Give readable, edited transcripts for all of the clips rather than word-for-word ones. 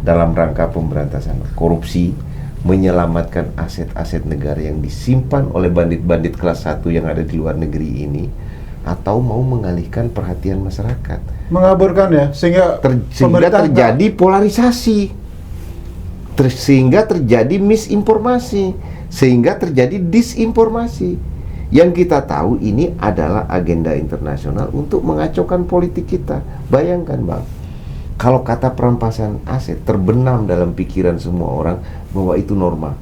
dalam rangka pemberantasan korupsi, menyelamatkan aset-aset negara yang disimpan oleh bandit-bandit kelas 1 yang ada di luar negeri ini, atau mau mengalihkan perhatian masyarakat, mengaburkan ya, sehingga terjadi polarisasi, sehingga terjadi misinformasi, sehingga terjadi disinformasi. Yang kita tahu ini adalah agenda internasional untuk mengacaukan politik kita. Bayangkan Bang, kalau kata perampasan aset terbenam dalam pikiran semua orang bahwa itu normal,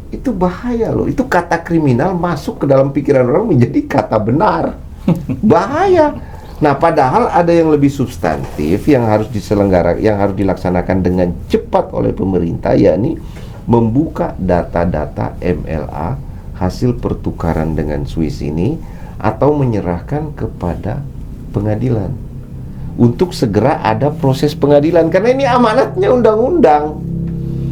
itu bahaya loh. Itu kata kriminal masuk ke dalam pikiran orang menjadi kata benar. Bahaya. Nah, padahal ada yang lebih substantif yang harus yang harus dilaksanakan dengan cepat oleh pemerintah, yakni membuka data-data MLA hasil pertukaran dengan Swiss ini, atau menyerahkan kepada pengadilan untuk segera ada proses pengadilan, karena ini amanatnya undang-undang.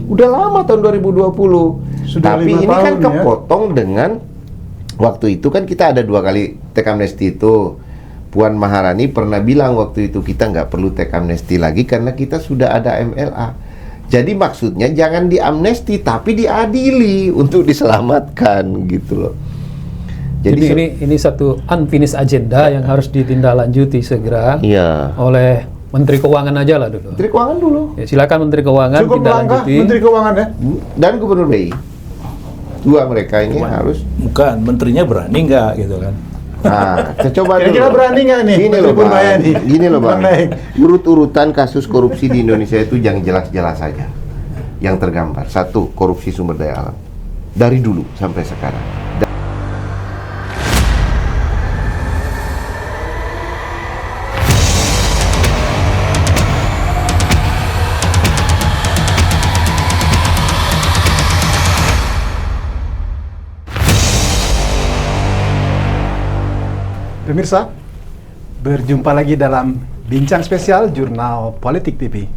Udah lama tahun 2020. Tapi ini kan kepotong dengan waktu itu kan kita ada 2 kali teks amnesti itu. Puan Maharani pernah bilang waktu itu kita nggak perlu teks amnesti lagi karena kita sudah ada MLA. Jadi maksudnya jangan diamnesti tapi diadili untuk diselamatkan gitu loh. Jadi ini satu unfinished agenda yang harus ditindaklanjuti segera oleh Menteri Keuangan aja lah dulu. Menteri Keuangan dulu. Ya, silakan Menteri Keuangan ditindaklanjuti. Menteri Keuangan ya. Dan Gubernur BI. 2 mereka ini harus. Bukan, menterinya berani nggak gitu kan? Nah, coba dulu. Kira-kira berani nggak nih? Gini loh Bang. Urut-urutan kasus korupsi di Indonesia itu yang jelas-jelas saja. Yang tergambar. 1, korupsi sumber daya alam. Dari dulu sampai sekarang. Pemirsa, berjumpa lagi dalam bincang spesial Jurnal Politik TV.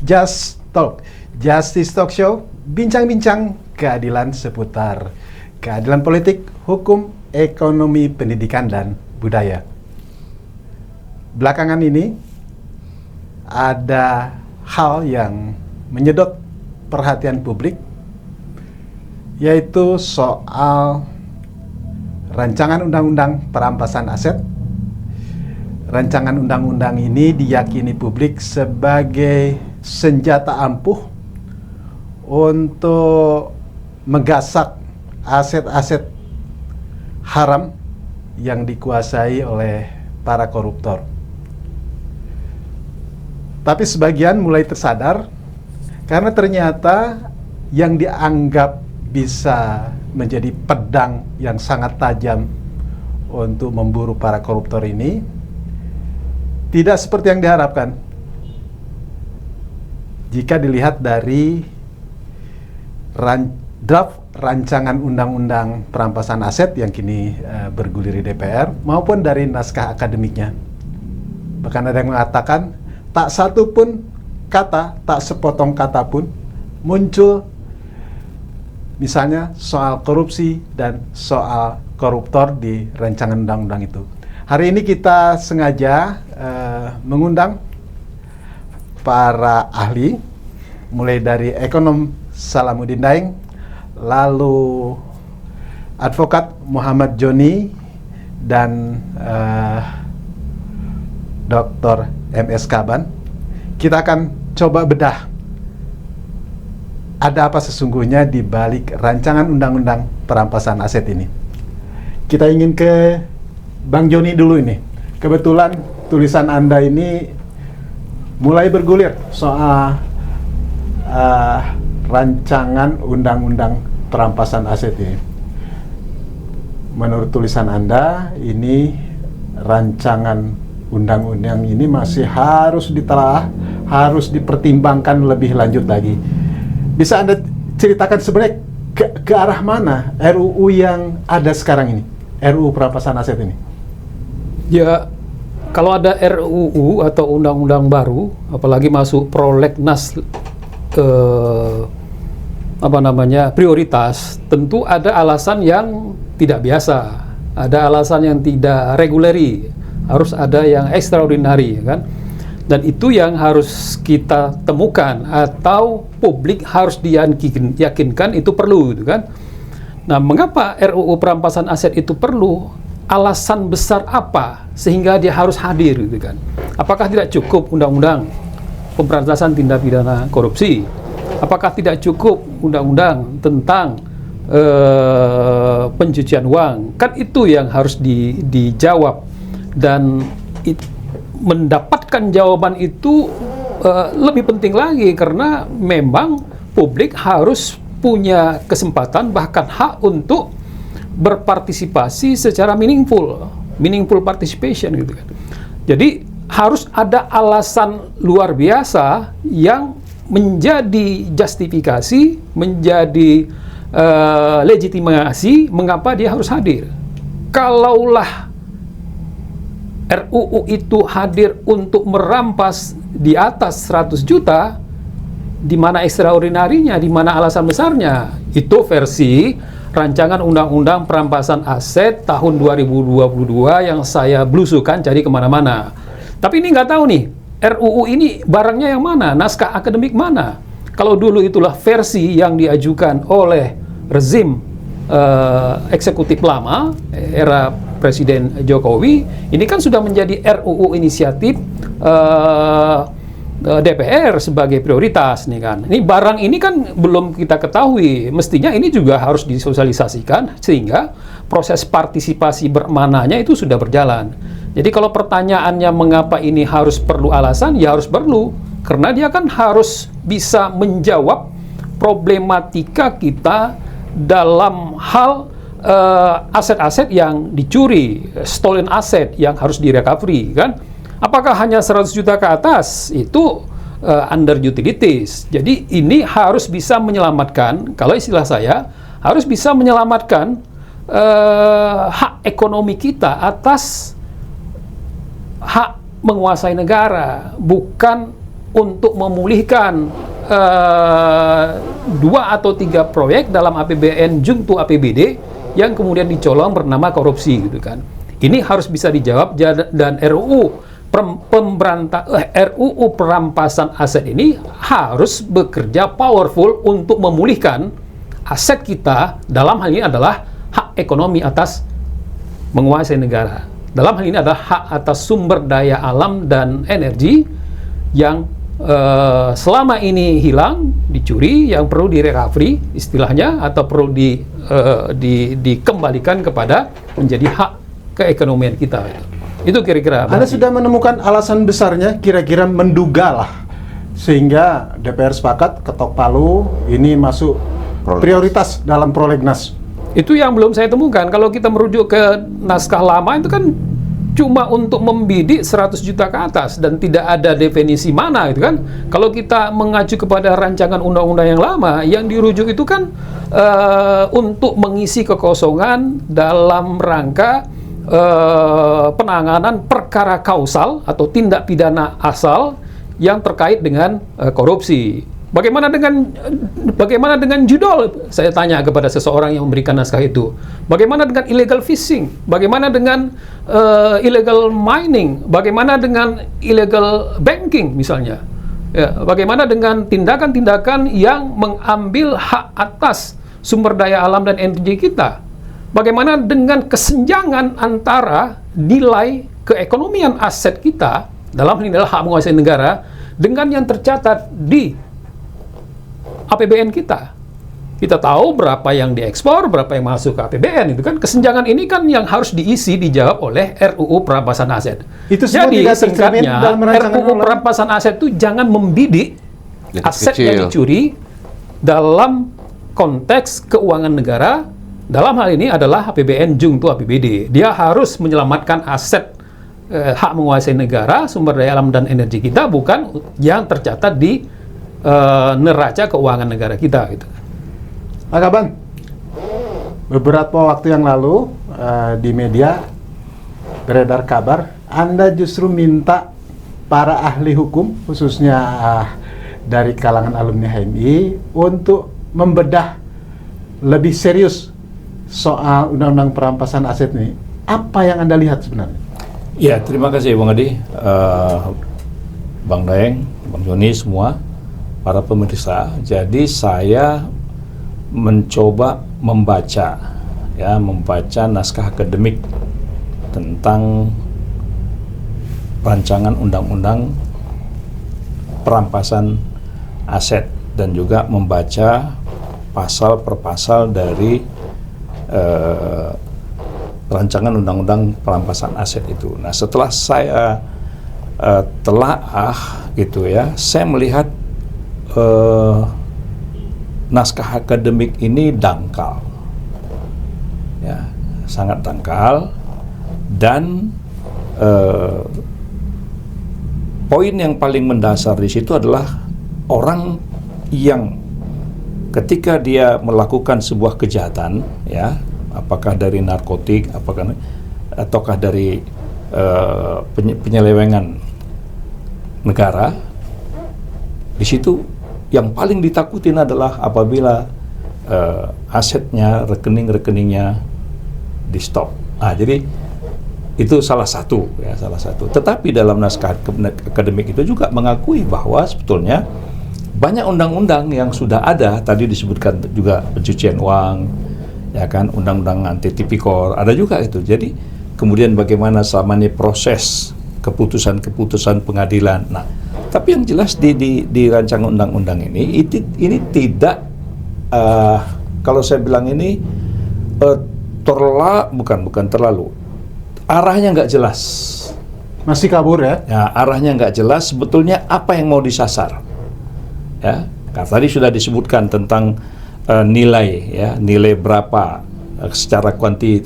Just Talk, Justice Talk Show, bincang-bincang keadilan seputar keadilan politik, hukum, ekonomi, pendidikan, dan budaya. Belakangan ini ada hal yang menyedot perhatian publik, yaitu soal rancangan undang-undang perampasan aset. Rancangan undang-undang ini diyakini publik sebagai senjata ampuh untuk menggasak aset-aset haram yang dikuasai oleh para koruptor. Tapi sebagian mulai tersadar karena ternyata yang dianggap bisa menjadi pedang yang sangat tajam untuk memburu para koruptor ini tidak seperti yang diharapkan. Jika dilihat dari draft rancangan undang-undang perampasan aset yang kini bergulir di DPR maupun dari naskah akademiknya. Bahkan ada yang mengatakan tak satu pun kata, tak sepotong kata pun muncul misalnya soal korupsi dan soal koruptor di rancangan undang-undang itu. Hari ini kita sengaja mengundang para ahli, mulai dari ekonom Salamuddin Daeng, lalu advokat Muhammad Joni, dan Dr. MS Kaban. Kita akan coba bedah ada apa sesungguhnya di balik rancangan undang-undang perampasan aset ini. Kita ingin ke Bang Joni dulu ini. Kebetulan tulisan Anda ini mulai bergulir soal rancangan undang-undang perampasan aset ini. Menurut tulisan Anda, ini rancangan undang-undang ini masih harus ditelaah, harus dipertimbangkan lebih lanjut lagi. Bisa Anda ceritakan sebenarnya ke arah mana RUU yang ada sekarang ini, RUU perampasan aset ini? Ya, kalau ada RUU atau undang-undang baru, apalagi masuk prolegnas prioritas, tentu ada alasan yang tidak biasa, ada alasan yang tidak reguleri, harus ada yang extraordinary, kan? Dan itu yang harus kita temukan atau publik harus diyakinkan itu perlu, gitu kan. Nah, mengapa RUU perampasan aset itu perlu? Alasan besar apa sehingga dia harus hadir, gitu kan? Apakah tidak cukup undang-undang pemberantasan tindak pidana korupsi? Apakah tidak cukup undang-undang tentang pencucian uang? Kan itu yang harus dijawab, dan mendapatkan jawaban itu lebih penting lagi karena memang publik harus punya kesempatan bahkan hak untuk berpartisipasi secara meaningful participation, gitu kan. Jadi harus ada alasan luar biasa yang menjadi justifikasi, menjadi legitimasi mengapa dia harus hadir. Kalaulah RUU itu hadir untuk merampas di atas 100 juta, di mana extraordinarinya, di mana alasan besarnya? Itu versi rancangan undang-undang perampasan aset tahun 2022 yang saya blusukan cari kemana-mana. Tapi ini nggak tahu nih, RUU ini barangnya yang mana, naskah akademik mana. Kalau dulu itulah versi yang diajukan oleh rezim eksekutif lama, era Presiden Jokowi, ini kan sudah menjadi RUU inisiatif DPR sebagai prioritas nih kan. Ini barang ini kan belum kita ketahui, mestinya ini juga harus disosialisasikan sehingga proses partisipasi bermananya itu sudah berjalan. Jadi kalau pertanyaannya mengapa ini harus perlu alasan, ya harus perlu, karena dia kan harus bisa menjawab problematika kita dalam hal aset-aset yang dicuri, stolen asset yang harus direcovery, kan? Apakah hanya 100 juta ke atas itu under utilities? Jadi ini harus bisa menyelamatkan, kalau istilah saya, harus bisa menyelamatkan hak ekonomi kita atas hak menguasai negara, bukan untuk memulihkan 2 atau 3 proyek dalam APBN Jungto APBD yang kemudian dicolong bernama korupsi, gitu kan. Ini harus bisa dijawab, dan RUU perampasan aset ini harus bekerja powerful untuk memulihkan aset kita. Dalam hal ini adalah hak ekonomi atas menguasai negara. Dalam hal ini adalah hak atas sumber daya alam dan energi yang selama ini hilang, dicuri, yang perlu direcovery istilahnya, atau perlu dikembalikan kepada menjadi hak keekonomian kita. Itu kira-kira. Anda sudah menemukan alasan besarnya, kira-kira mendugalah, sehingga DPR sepakat ketok palu ini masuk prioritas dalam prolegnas. Itu yang belum saya temukan. Kalau kita merujuk ke naskah lama itu kan cuma untuk membidik 100 juta ke atas dan tidak ada definisi mana, gitu kan. Kalau kita mengacu kepada rancangan undang-undang yang lama, yang dirujuk itu kan untuk mengisi kekosongan dalam rangka penanganan perkara kausal atau tindak pidana asal yang terkait dengan korupsi. Bagaimana dengan judol? Saya tanya kepada seseorang yang memberikan naskah itu. Bagaimana dengan illegal fishing? Bagaimana dengan illegal mining? Bagaimana dengan illegal banking misalnya? Ya, bagaimana dengan tindakan-tindakan yang mengambil hak atas sumber daya alam dan energi kita? Bagaimana dengan kesenjangan antara nilai keekonomian aset kita dalam hal ini adalah hak menguasai negara dengan yang tercatat di APBN kita? Kita tahu berapa yang diekspor, berapa yang masuk ke APBN, itu kan kesenjangan ini kan yang harus diisi, dijawab oleh RUU perampasan aset. Itu jadi singkatnya, RUU perampasan aset itu jangan membidik aset yang dicuri dalam konteks keuangan negara. Dalam hal ini adalah APBN Jungto APBD. Dia harus menyelamatkan aset hak menguasai negara, sumber daya alam dan energi kita, bukan yang tercatat di neraca keuangan negara kita, gitu. Pak Kaban, beberapa waktu yang lalu di media beredar kabar Anda justru minta para ahli hukum, khususnya dari kalangan alumni HMI, untuk membedah lebih serius soal undang-undang perampasan aset ini. Apa yang Anda lihat sebenarnya? Ya, terima kasih Bang Adi. Bang Daeng, Bang Joni, semua para pemirsa. Jadi saya mencoba membaca naskah akademik tentang rancangan undang-undang perampasan aset dan juga membaca pasal per pasal dari rancangan undang-undang perampasan aset itu. Nah, setelah saya telaah gitu ya, saya melihat naskah akademik ini dangkal, ya, sangat dangkal, dan poin yang paling mendasar di situ adalah orang yang ketika dia melakukan sebuah kejahatan, ya, apakah dari narkotik, ataukah dari penyelewengan negara, di situ yang paling ditakutin adalah apabila asetnya, rekeningnya di stop. Nah, jadi itu salah satu. Tetapi dalam naskah akademik itu juga mengakui bahwa sebetulnya banyak undang-undang yang sudah ada, tadi disebutkan juga pencucian uang, ya kan, undang-undang anti tipikor, ada juga itu. Jadi kemudian bagaimana selama ini proses keputusan pengadilan. Nah, tapi yang jelas di rancangan undang-undang ini tidak kalau saya bilang ini bukan terlalu, arahnya nggak jelas. Masih kabur ya? Ya, arahnya nggak jelas sebetulnya apa yang mau disasar. Ya, karena tadi sudah disebutkan tentang nilai berapa secara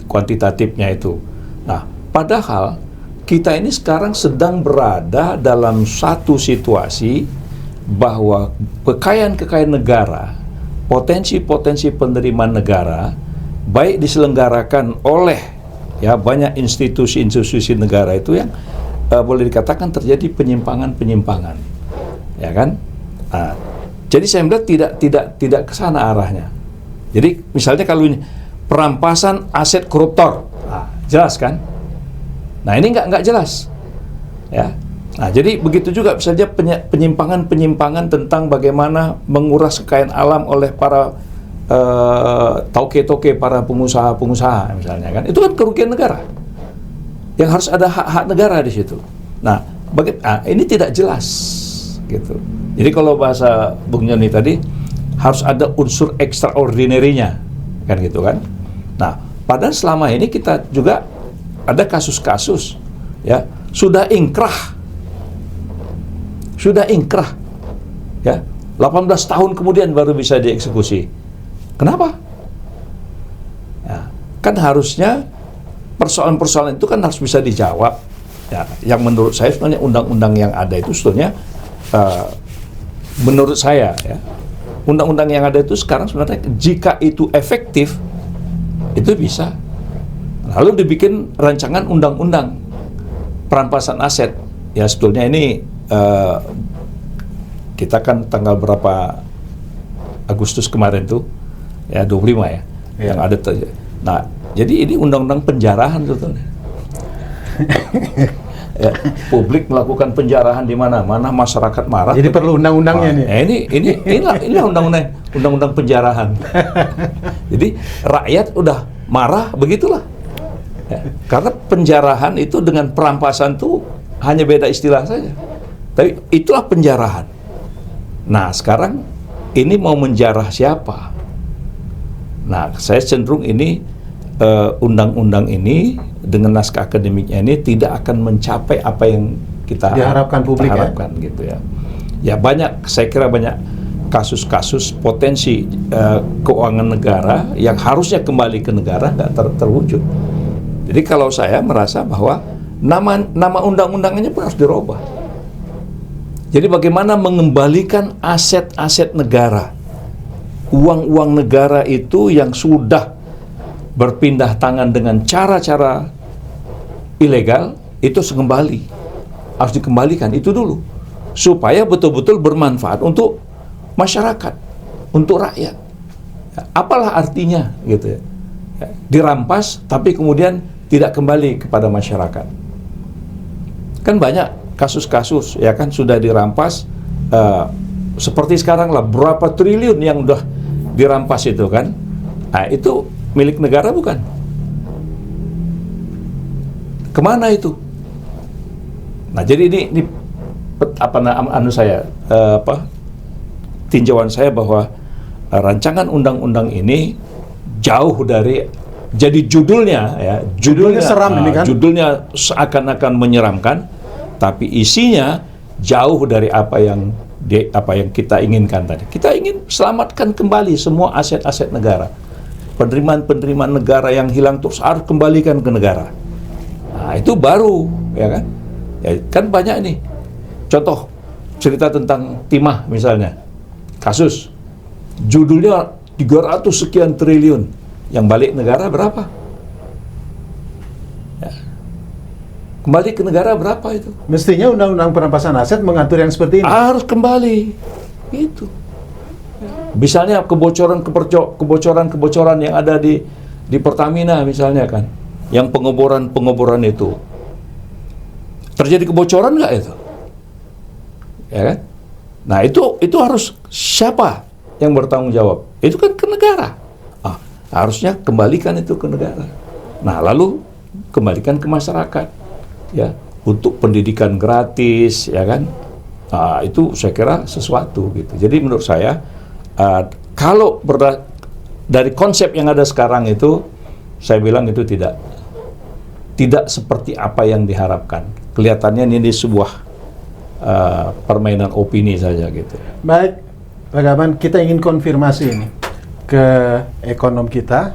kuantitatifnya itu. Nah, padahal kita ini sekarang sedang berada dalam satu situasi bahwa kekayaan negara, potensi penerimaan negara, baik diselenggarakan oleh banyak institusi negara itu yang boleh dikatakan terjadi penyimpangan, ya kan? Nah, jadi saya melihat tidak ke sana arahnya. Jadi misalnya kalau ini perampasan aset koruptor, jelas kan? Nah, ini nggak jelas, ya. Nah, jadi begitu juga bisa saja penyimpangan tentang bagaimana menguras kekayaan alam oleh para tauke-tauke, para pengusaha misalnya kan. Itu kan kerugian negara. Yang harus ada hak-hak negara di situ. Nah, ini tidak jelas gitu. Jadi kalau bahasa Bung Joni tadi harus ada unsur extraordinary-nya kan gitu kan. Nah, padahal selama ini kita juga ada kasus-kasus ya sudah ingkrah ya 18 tahun kemudian baru bisa dieksekusi. Kenapa? Ya, kan harusnya persoalan-persoalan itu kan harus bisa dijawab. Ya, yang menurut saya sebenarnya undang-undang yang ada itu sebetulnya menurut saya ya, undang-undang yang ada itu sekarang sebenarnya jika itu efektif itu bisa lalu dibikin rancangan undang-undang perampasan aset. Ya sebetulnya ini kita kan tanggal berapa Agustus kemarin tuh ya 25 ya. Yang ada nah, jadi ini undang-undang penjarahan sebetulnya. Ya, publik melakukan penjarahan di mana-mana, masyarakat marah. Jadi perlu undang-undangnya nih. Inilah undang-undang penjarahan. Jadi rakyat udah marah, begitulah. Ya, karena penjarahan itu dengan perampasan itu hanya beda istilah saja. Tapi itulah penjarahan. Nah, sekarang ini mau menjarah siapa? Nah, saya cenderung ini undang-undang ini dengan naskah akademiknya ini tidak akan mencapai apa yang kita diharapkan publik harapkan ya? Gitu ya. Ya saya kira banyak kasus-kasus potensi keuangan negara yang harusnya kembali ke negara nggak terwujud. Jadi kalau saya merasa bahwa nama undang-undangnya pun harus dirubah. Jadi bagaimana mengembalikan aset-aset negara, uang-uang negara itu yang sudah berpindah tangan dengan cara-cara ilegal itu harus dikembalikan itu dulu supaya betul-betul bermanfaat untuk masyarakat, untuk rakyat. Apalah artinya gitu ya, dirampas tapi kemudian tidak kembali kepada masyarakat. Kan banyak kasus-kasus ya kan sudah dirampas, seperti sekarang lah berapa triliun yang udah dirampas itu kan. Nah, itu milik negara bukan? Kemana itu? Nah, jadi ini tinjauan saya bahwa rancangan undang-undang ini jauh dari, jadi judulnya seram ini kan? Judulnya seakan-akan menyeramkan, tapi isinya jauh dari apa yang kita inginkan tadi. Kita ingin selamatkan kembali semua aset-aset negara. Penerimaan negara yang hilang terus harus kembalikan ke negara. Nah, itu baru, ya kan? Ya, kan banyak nih. Contoh, cerita tentang timah misalnya. Kasus. Judulnya 300 sekian triliun. Yang balik negara berapa? Ya. Kembali ke negara berapa itu? Mestinya undang-undang perampasan aset mengatur yang seperti ini. Harus kembali. Itu. Misalnya kebocoran yang ada di Pertamina misalnya kan. Yang pengeboran itu. Terjadi kebocoran nggak itu? Ya kan? Nah, itu harus siapa yang bertanggung jawab? Itu kan ke negara. Harusnya kembalikan itu ke negara. Nah, lalu kembalikan ke masyarakat. Ya, untuk pendidikan gratis, ya kan? Itu saya kira sesuatu gitu. Jadi menurut saya kalau dari konsep yang ada sekarang itu, saya bilang itu tidak seperti apa yang diharapkan. Kelihatannya ini sebuah permainan opini saja gitu. Baik, Pak Gaban, kita ingin konfirmasi ini ke ekonom kita,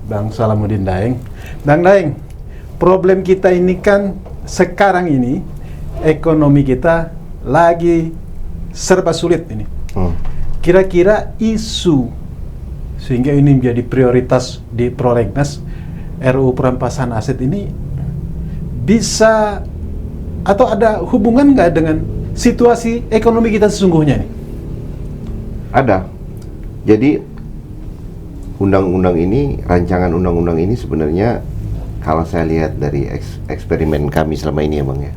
Bang Salamuddin Daeng. Bang Daeng, problem kita ini kan sekarang ini ekonomi kita lagi serba sulit ini. Kira-kira isu sehingga ini menjadi prioritas di Prolegnas RUU perampasan aset ini bisa atau ada hubungan nggak dengan situasi ekonomi kita sesungguhnya nih? Ada. Jadi rancangan undang-undang ini sebenarnya kalau saya lihat dari eksperimen kami selama ini ya Bang ya,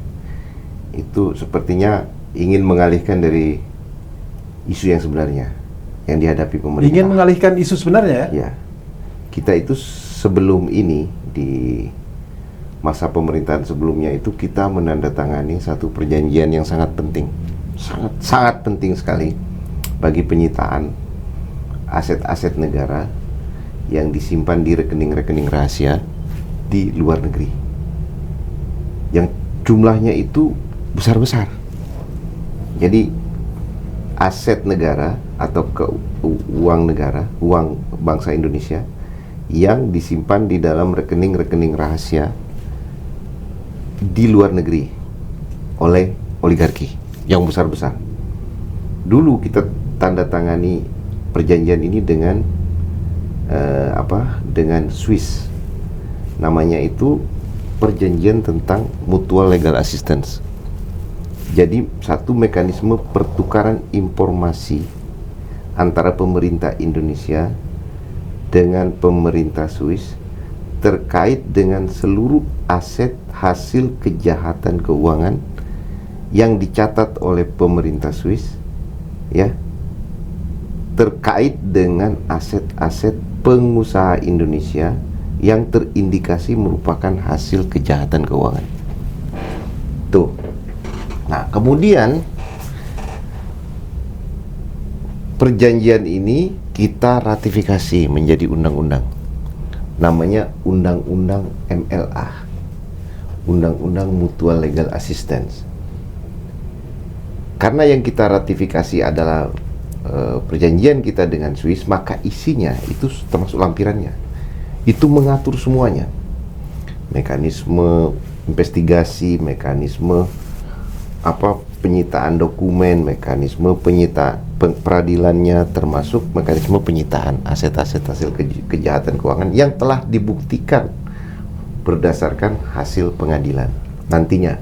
itu sepertinya ingin mengalihkan dari isu yang sebenarnya yang dihadapi pemerintah. Ingin mengalihkan isu sebenarnya ya? Ya. Kita itu sebelum ini, di masa pemerintahan sebelumnya itu kita menandatangani satu perjanjian yang sangat penting, sangat penting sekali bagi penyitaan aset-aset negara yang disimpan di rekening-rekening rahasia di luar negeri, yang jumlahnya itu besar-besar. Jadi aset negara atau uang negara, uang bangsa Indonesia yang disimpan di dalam rekening-rekening rahasia di luar negeri oleh oligarki yang besar-besar. Dulu kita tanda tangani perjanjian ini dengan dengan Swiss. Namanya itu perjanjian tentang mutual legal assistance. Jadi satu mekanisme pertukaran informasi antara pemerintah Indonesia dengan pemerintah Swiss terkait dengan seluruh aset hasil kejahatan keuangan yang dicatat oleh pemerintah Swiss, ya, terkait dengan aset-aset pengusaha Indonesia yang terindikasi merupakan hasil kejahatan keuangan. Tuh. Nah, kemudian perjanjian ini kita ratifikasi menjadi undang-undang. Namanya Undang-Undang MLA, Undang-Undang Mutual Legal Assistance. Karena yang kita ratifikasi adalah perjanjian kita dengan Swiss, maka isinya itu termasuk lampirannya. Itu mengatur semuanya. Mekanisme investigasi, mekanisme penyitaan dokumen, mekanisme penyitaan peradilannya, termasuk mekanisme penyitaan aset-aset hasil kejahatan keuangan yang telah dibuktikan berdasarkan hasil pengadilan nantinya.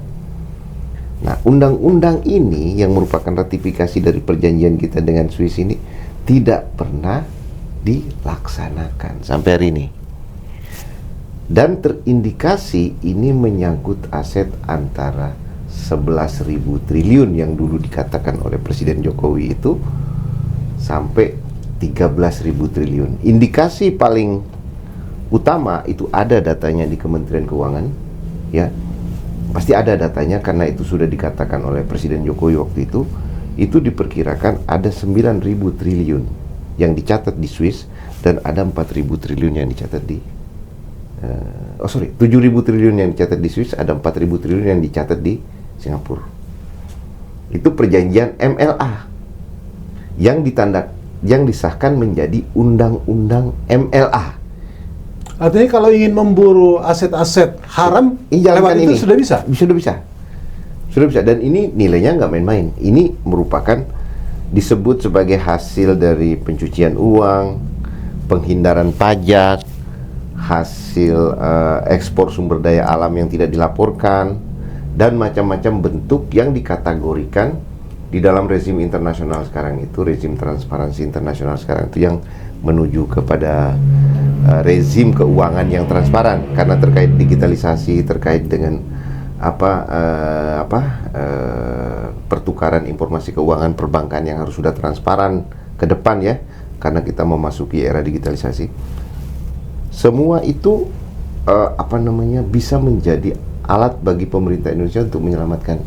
Nah, undang-undang ini yang merupakan ratifikasi dari perjanjian kita dengan Swiss ini tidak pernah dilaksanakan sampai hari ini. Dan terindikasi ini menyangkut aset antara 11.000 triliun yang dulu dikatakan oleh Presiden Jokowi itu sampai 13.000 triliun. Indikasi paling utama itu ada datanya di Kementerian Keuangan, ya. Pasti ada datanya karena itu sudah dikatakan oleh Presiden Jokowi waktu itu diperkirakan ada 9.000 triliun yang dicatat di Swiss dan ada 4.000 triliun yang dicatat di 7.000 triliun yang dicatat di Swiss, ada 4.000 triliun yang dicatat di Singapura. Itu perjanjian MLA yang disahkan menjadi undang-undang MLA. Artinya kalau ingin memburu aset-aset haram, lewat itu sudah bisa? Sudah bisa, dan ini nilainya nggak main-main. Ini merupakan disebut sebagai hasil dari pencucian uang, penghindaran pajak, hasil ekspor sumber daya alam yang tidak dilaporkan, dan macam-macam bentuk yang dikategorikan di dalam rezim internasional sekarang itu, rezim transparansi internasional sekarang itu yang menuju kepada rezim keuangan yang transparan karena terkait digitalisasi, terkait dengan pertukaran informasi keuangan perbankan yang harus sudah transparan ke depan, ya, karena kita memasuki era digitalisasi. Semua itu bisa menjadi alat bagi pemerintah Indonesia untuk menyelamatkan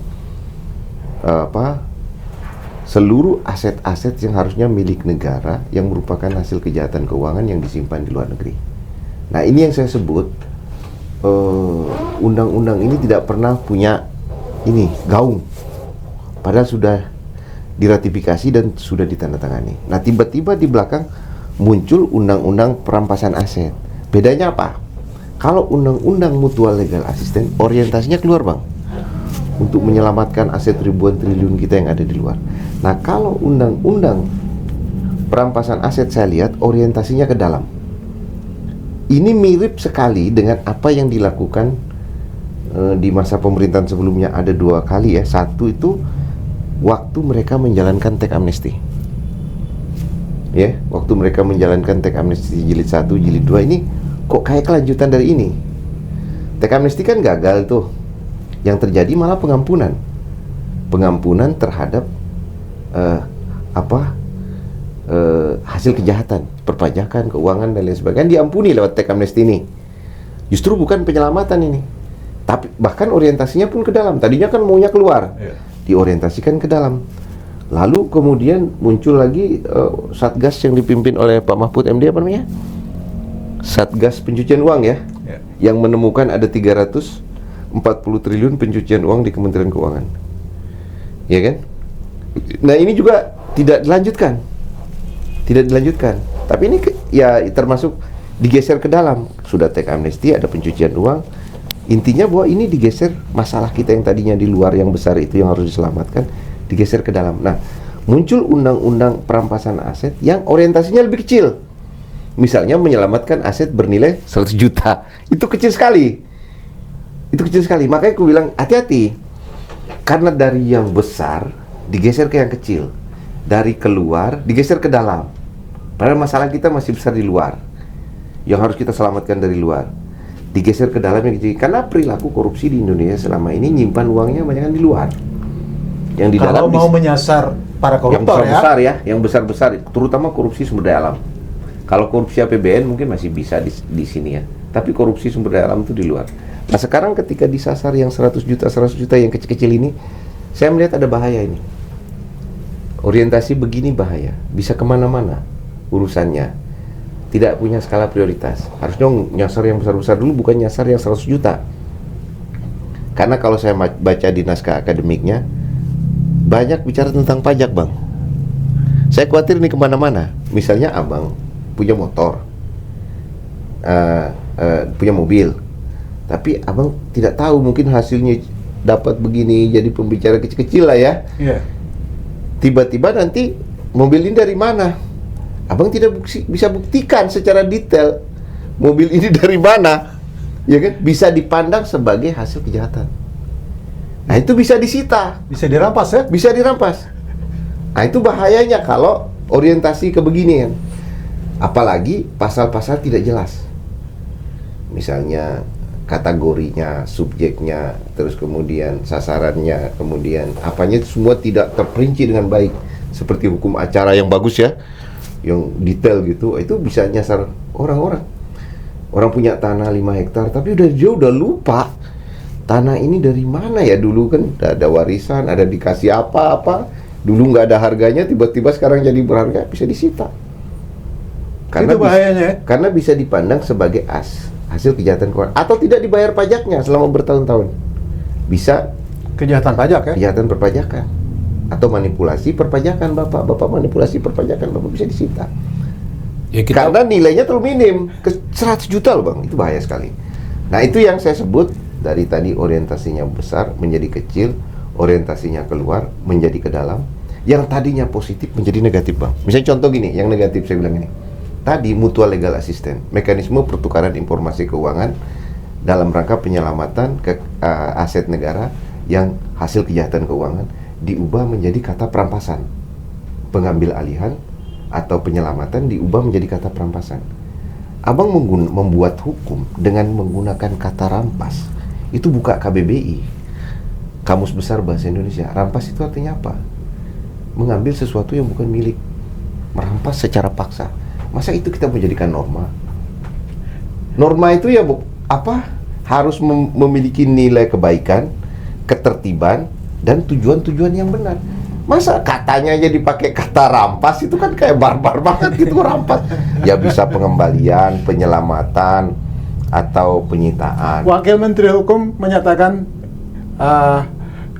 seluruh aset-aset yang harusnya milik negara yang merupakan hasil kejahatan keuangan yang disimpan di luar negeri. Nah, ini yang saya sebut undang-undang ini tidak pernah punya gaung, padahal sudah diratifikasi dan sudah ditandatangani. Nah, tiba-tiba di belakang muncul undang-undang perampasan aset. Bedanya apa? Kalau undang-undang mutual legal assistance orientasinya keluar, Bang, untuk menyelamatkan aset ribuan triliun kita yang ada di luar. Nah, kalau undang-undang perampasan aset saya lihat orientasinya ke dalam. Ini mirip sekali dengan apa yang dilakukan di masa pemerintahan sebelumnya. Ada 2 kali, ya. Satu itu waktu mereka menjalankan teks amnesti. Ya, waktu mereka menjalankan teks amnesti jilid 1, jilid 2 ini kok kayak kelanjutan dari ini. Teks amnesti kan gagal tuh. Yang terjadi malah pengampunan terhadap hasil kejahatan, perpajakan, keuangan dan lain sebagainya diampuni lewat teks amnesti ini. Justru bukan penyelamatan ini, tapi bahkan orientasinya pun ke dalam. Tadinya kan maunya keluar, diorientasikan ke dalam. Lalu kemudian muncul lagi Satgas yang dipimpin oleh Pak Mahfud MD, apa namanya? Satgas pencucian uang, ya, yang menemukan ada 340 triliun pencucian uang di Kementerian Keuangan, ya kan? Nah, ini juga tidak dilanjutkan. Tapi ini termasuk digeser ke dalam. Sudah teks amnesti, ada pencucian uang. Intinya bahwa ini digeser, masalah kita yang tadinya di luar yang besar itu yang harus diselamatkan, digeser ke dalam. Nah, muncul undang-undang perampasan aset yang orientasinya lebih kecil. Misalnya menyelamatkan aset bernilai 100 juta. Itu kecil sekali. Makanya aku bilang hati-hati. Karena dari yang besar digeser ke yang kecil. Dari keluar digeser ke dalam. Padahal masalah kita masih besar di luar. Yang harus kita selamatkan dari luar. Digeser ke dalam yang kecil. Karena perilaku korupsi di Indonesia selama ini nyimpan uangnya banyak di luar. Yang di kalau dalam mau menyasar para koruptor, yang besar-besar, yang besar-besar, terutama korupsi sumber daya alam. Kalau korupsi APBN mungkin masih bisa di sini, ya. Tapi korupsi sumber daya alam itu di luar. Nah, sekarang ketika disasar yang 100 juta yang kecil-kecil ini, saya melihat ada bahaya ini. Orientasi begini bahaya, bisa kemana-mana urusannya. Tidak punya skala prioritas. Harusnya nyasar yang besar-besar dulu, bukan nyasar yang 100 juta. Karena kalau saya baca di naskah akademiknya, banyak bicara tentang pajak, Bang. Saya khawatir ini kemana-mana. Misalnya abang punya motor, punya mobil, tapi abang tidak tahu, mungkin hasilnya dapat begini, jadi pembicara kecil-kecil lah, ya. Tiba-tiba nanti mobil ini dari mana? Abang tidak bisa buktikan secara detail mobil ini dari mana, ya kan? Bisa dipandang sebagai hasil kejahatan. Nah, itu bisa disita, bisa dirampas, ya? Bisa dirampas. Nah, itu bahayanya kalau orientasi ke beginian. Apalagi pasal-pasal tidak jelas. Misalnya kategorinya, subjeknya, terus kemudian sasarannya, kemudian apanya semua tidak terperinci dengan baik. Seperti hukum acara yang bagus ya, yang detail gitu, itu bisa nyasar orang-orang. Orang punya tanah 5 hektar, tapi dia udah lupa tanah ini dari mana ya. Dulu kan ada warisan, ada dikasih apa-apa, dulu nggak ada harganya, tiba-tiba sekarang jadi berharga, bisa disita. Karena itu bahayanya ya? Karena bisa dipandang sebagai hasil kejahatan keuangan, atau tidak dibayar pajaknya selama bertahun-tahun. Bisa Kejahatan pajak ya? kejahatan perpajakan atau manipulasi perpajakan. Bapak manipulasi perpajakan, Bapak bisa disita. Ya, kita Karena nilainya terlalu minim, ke 100 juta loh Bang, itu bahaya sekali. Nah itu yang saya sebut, dari tadi orientasinya besar menjadi kecil, orientasinya keluar menjadi ke dalam, yang tadinya positif menjadi negatif Bang. Misalnya contoh gini, yang negatif saya bilang ini, tadi mutual legal assistance, mekanisme pertukaran informasi keuangan dalam rangka penyelamatan aset negara yang hasil kejahatan keuangan, diubah menjadi kata perampasan. Pengambil alihan atau penyelamatan diubah menjadi kata perampasan. Abang membuat hukum dengan menggunakan kata rampas. Itu buka KBBI, Kamus Besar Bahasa Indonesia. Rampas itu artinya apa? Mengambil sesuatu yang bukan milik, merampas secara paksa. Masa itu kita menjadikan norma? Norma itu ya harus memiliki nilai kebaikan, ketertiban, dan tujuan-tujuan yang benar. Masa katanya aja dipakai kata rampas, itu kan kayak barbar banget gitu. Rampas ya bisa pengembalian, penyelamatan, atau penyitaan. Wakil Menteri Hukum menyatakan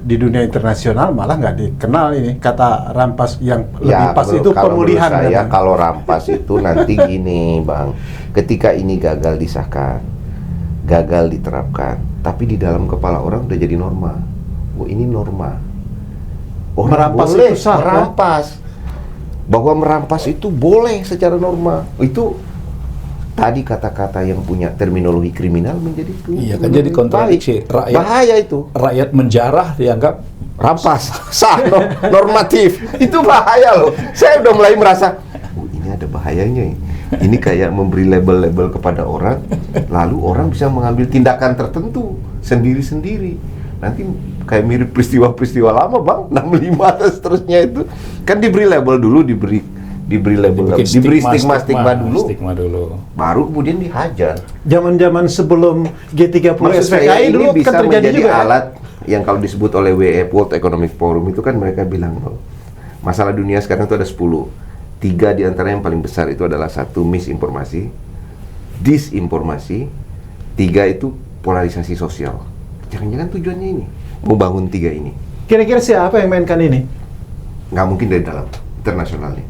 di dunia internasional malah nggak dikenal ini kata rampas, yang lebih pas itu pemulihan. Kalau rampas itu nanti gini Bang, ketika ini gagal disahkan, gagal diterapkan, tapi di dalam kepala orang udah jadi norma. Oh ini norma. Orang Merampas boleh itu sah, merampas. Bahwa merampas itu boleh secara norma. Itu tadi kata-kata yang punya terminologi kriminal menjadi itu. Iya kan, jadi kontradiksi. Baik. Bahaya itu. Rakyat menjarah dianggap Rampas, sah, normatif. Itu bahaya loh. Saya udah mulai merasa, ini ada bahayanya. Ini kayak memberi label-label kepada orang, lalu orang bisa mengambil tindakan tertentu sendiri-sendiri. Nanti kayak mirip peristiwa-peristiwa lama Bang, 65 dan seterusnya itu. Kan diberi label dulu, diberi label, diberi stigma dulu. Baru kemudian dihajar. Zaman-zaman sebelum G30 Maksud saya SPKI dulu ini bisa kan terjadi menjadi juga alat yang kalau disebut oleh WEF, World Economic Forum, itu kan mereka bilang bahwa masalah dunia sekarang itu ada 10. 3 di antara yang paling besar itu adalah 1 misinformasi, disinformasi, 3 itu polarisasi sosial. Jangan-jangan tujuannya ini membangun 3 ini. Kira-kira siapa yang mainkan ini? Nggak mungkin dari dalam, internasional nih.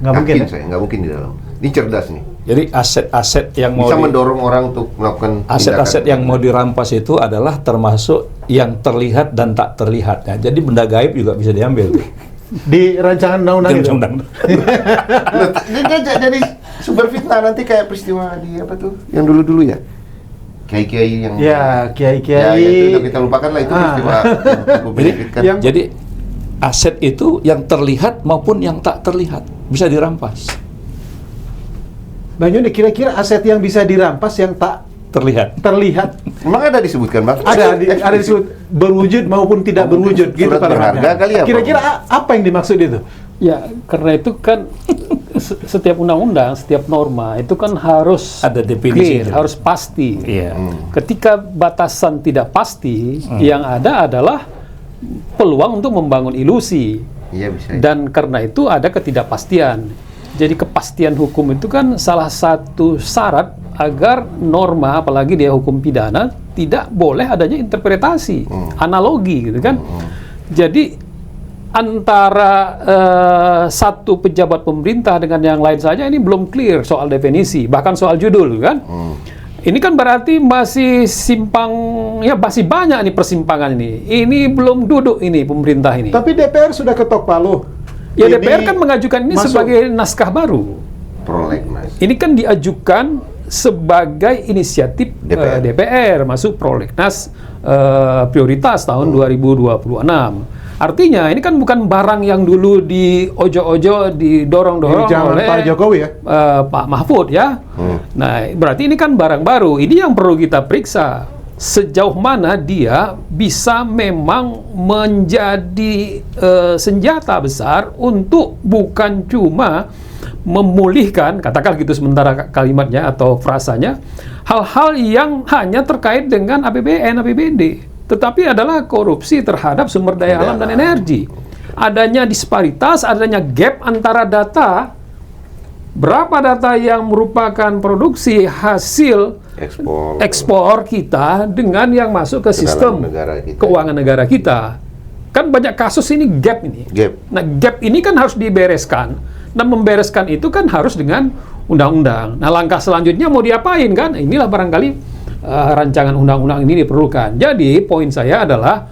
Nggak mungkin ya? Saya nggak mungkin di dalam. Ini cerdas nih. Jadi aset-aset yang Bisa mendorong orang untuk melakukan aset-aset yang mau dirampas itu adalah termasuk yang terlihat dan tak terlihat. Ya, jadi benda gaib juga bisa diambil. Di rancangan undang-undang itu. Jadi sumber fitnah nanti kayak peristiwa di apa tuh? Yang dulu-dulu ya. Kiai-kiai yang kiai-kiai. Ya, itu kita lupakan lah, itu peristiwa yang menyakitkan. Jadi aset itu yang terlihat maupun yang tak terlihat bisa dirampas. Bang Yoni, kira-kira aset yang bisa dirampas yang tak Terlihat. Memang ada disebutkan Bang? Ada disebut berwujud maupun tidak berwujud gitu surat berharga kali ya, Kira-kira apa yang dimaksud itu? Ya, karena itu kan setiap undang-undang, setiap norma itu kan harus Ada definisi clear, itu. harus pasti. Iya. Ketika batasan tidak pasti, yang ada adalah peluang untuk membangun ilusi. Iya bisa. Dan karena itu ada ketidakpastian. Jadi kepastian hukum itu kan salah satu syarat agar norma, apalagi dia hukum pidana, tidak boleh adanya interpretasi, analogi gitu kan. Jadi antara satu pejabat pemerintah dengan yang lain saja ini belum clear soal definisi, bahkan soal judul kan. Ini kan berarti masih masih banyak nih persimpangan ini. Ini belum duduk ini pemerintah ini. Tapi DPR sudah ketok palu. Ya Ini DPR kan mengajukan ini masuk. sebagai naskah baru. Prolegnas. Ini kan diajukan sebagai inisiatif DPR masuk prolegnas prioritas tahun 2026. Artinya ini kan bukan barang yang dulu di ojo-ojo didorong-dorong Ini zaman oleh Pak Jokowi ya? Pak Mahfud ya. Nah, berarti ini kan barang baru. Ini yang perlu kita periksa. Sejauh mana dia bisa memang menjadi senjata besar untuk bukan cuma memulihkan, katakan gitu sementara kalimatnya atau frasanya, hal-hal yang hanya terkait dengan APBN, APBD. Tetapi adalah korupsi terhadap sumber daya alam dan energi. Adanya disparitas, adanya gap antara data, berapa data yang merupakan produksi hasil ekspor kita dengan yang masuk ke sistem keuangan negara kita. Kan banyak kasus ini gap ini. Nah, gap ini kan harus dibereskan. Nah, membereskan itu kan harus dengan undang-undang. Nah, langkah selanjutnya mau diapain kan? Inilah barangkali rancangan undang-undang ini diperlukan. Jadi poin saya adalah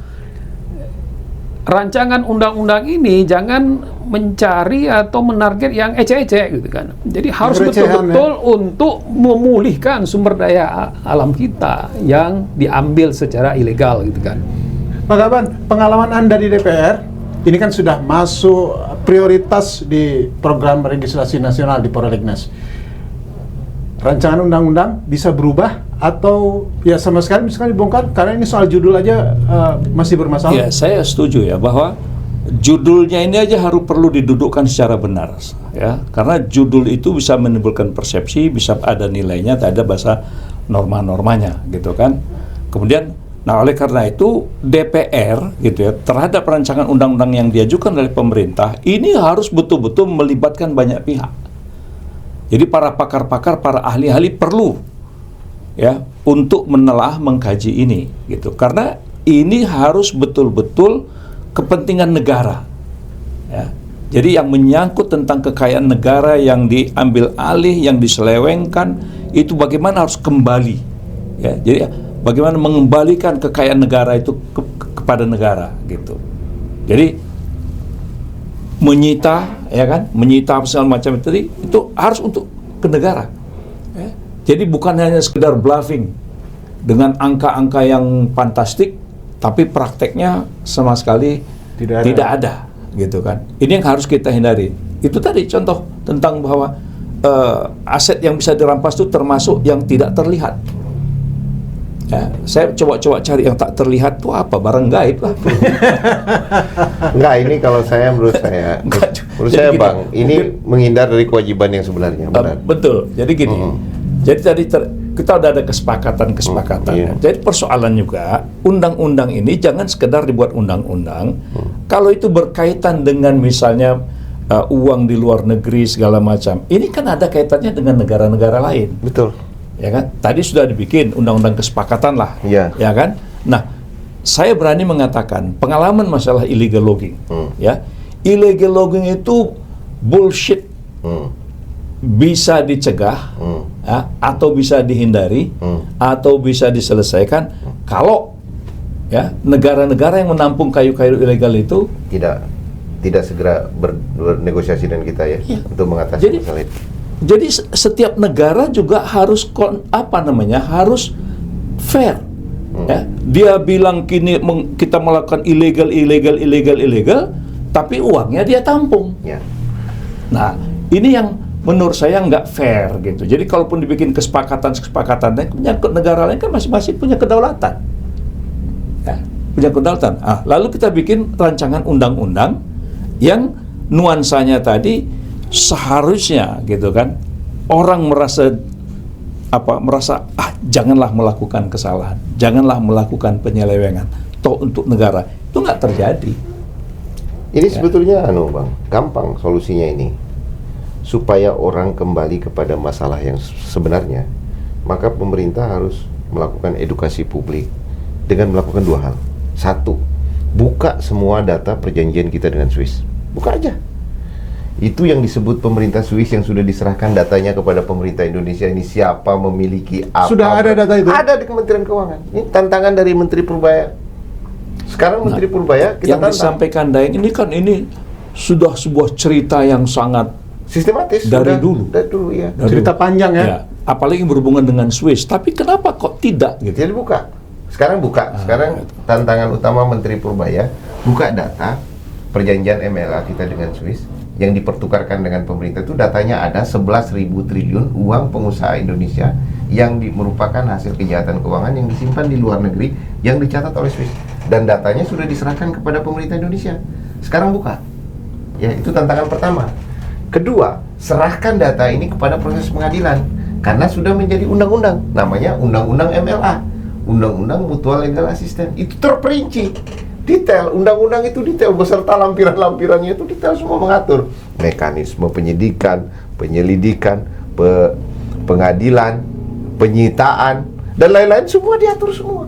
rancangan undang-undang ini jangan mencari atau menarget yang ece-ece gitu kan. Jadi harus betul-betul untuk memulihkan sumber daya alam kita yang diambil secara ilegal gitu kan. Pak Gaban, pengalaman Anda di DPR ini kan sudah masuk prioritas di program legislasi nasional di Prolegnas. Rancangan undang-undang bisa berubah atau ya sama sekali misalkan dibongkar karena ini soal judul aja masih bermasalah. Ya, saya setuju ya bahwa judulnya ini aja harus perlu didudukkan secara benar ya, karena judul itu bisa menimbulkan persepsi, bisa ada nilainya, ada bahasa norma-normanya gitu kan. Kemudian nah oleh karena itu DPR gitu ya terhadap rancangan undang-undang yang diajukan oleh pemerintah ini harus betul-betul melibatkan banyak pihak. Jadi para pakar-pakar, para ahli-ahli perlu ya untuk menelah, mengkaji ini gitu. Karena ini harus betul-betul kepentingan negara. Ya. Jadi yang menyangkut tentang kekayaan negara yang diambil alih, yang diselewengkan, itu bagaimana harus kembali. Ya. Jadi bagaimana mengembalikan kekayaan negara itu kepada negara gitu. Jadi menyita, ya kan, menyita segala macam itu harus untuk ke negara. Ya. Jadi bukan hanya sekedar bluffing dengan angka-angka yang fantastik, tapi prakteknya sama sekali tidak ada, gitu kan. Ini yang harus kita hindari. Itu tadi contoh tentang bahwa aset yang bisa dirampas itu termasuk yang tidak terlihat. Ya, saya coba-coba cari yang tak terlihat itu apa, barang gaib lah. Enggak, ini kalau menurut saya Bang, ini menghindar dari kewajiban yang sebenarnya. Betul. Jadi gini. Jadi tadi kita udah ada kesepakatan. Iya. Jadi persoalan juga undang-undang ini jangan sekedar dibuat undang-undang. Kalau itu berkaitan dengan misalnya uang di luar negeri segala macam, ini kan ada kaitannya dengan negara-negara lain. Betul. Ya kan? Tadi sudah dibikin undang-undang kesepakatan lah. Iya. Ya kan? Nah, saya berani mengatakan pengalaman masalah illegal logging. Ya. Illegal logging itu bullshit. Bisa dicegah ya, atau bisa dihindari atau bisa diselesaikan kalau ya negara-negara yang menampung kayu-kayu ilegal itu tidak segera bernegosiasi dengan kita ya, untuk mengatasi masalah itu. Jadi setiap negara juga harus harus fair. Ya. Dia bilang kita melakukan illegal, tapi uangnya dia tampung. Ya. Nah, ini yang menurut saya nggak fair gitu. Jadi kalaupun dibikin kesepakatan menyangkut negara lain kan masing-masing punya kedaulatan. Ya, punya kedaulatan. Lalu kita bikin rancangan undang-undang yang nuansanya tadi seharusnya gitu kan orang merasa janganlah melakukan kesalahan, janganlah melakukan penyelewengan toh untuk negara. Itu nggak terjadi. Ini sebetulnya Bang, gampang solusinya ini. Supaya orang kembali kepada masalah yang sebenarnya, maka pemerintah harus melakukan edukasi publik dengan melakukan dua hal. Satu, buka semua data perjanjian kita dengan Swiss. Buka aja. Itu yang disebut pemerintah Swiss yang sudah diserahkan datanya kepada pemerintah Indonesia. Ini siapa memiliki apa. Sudah ada data itu? Ada di Kementerian Keuangan. Ini tantangan dari Menteri Purbaya. Sekarang Menteri Purbaya kita yang disampaikan Daeng ini sudah sebuah cerita yang sangat sistematis dari dulu ya. Cerita panjang ya. Apalagi berhubungan dengan Swiss. Tapi kenapa kok tidak gitu? Jadi buka. Sekarang buka, sekarang tantangan utama Menteri Purbaya, buka data perjanjian MLA kita dengan Swiss yang dipertukarkan dengan pemerintah itu datanya ada 11.000 triliun uang pengusaha Indonesia yang merupakan hasil kejahatan keuangan yang disimpan di luar negeri yang dicatat oleh Swiss dan datanya sudah diserahkan kepada pemerintah Indonesia. Sekarang buka. Ya, itu tantangan pertama. Kedua, serahkan data ini kepada proses pengadilan karena sudah menjadi undang-undang, namanya Undang-Undang MLA, Undang-Undang Mutual Legal Assistance. Itu terperinci detail, undang-undang itu detail beserta lampiran-lampirannya itu detail semua mengatur mekanisme penyidikan, penyelidikan, pengadilan, penyitaan dan lain-lain, semua diatur semua.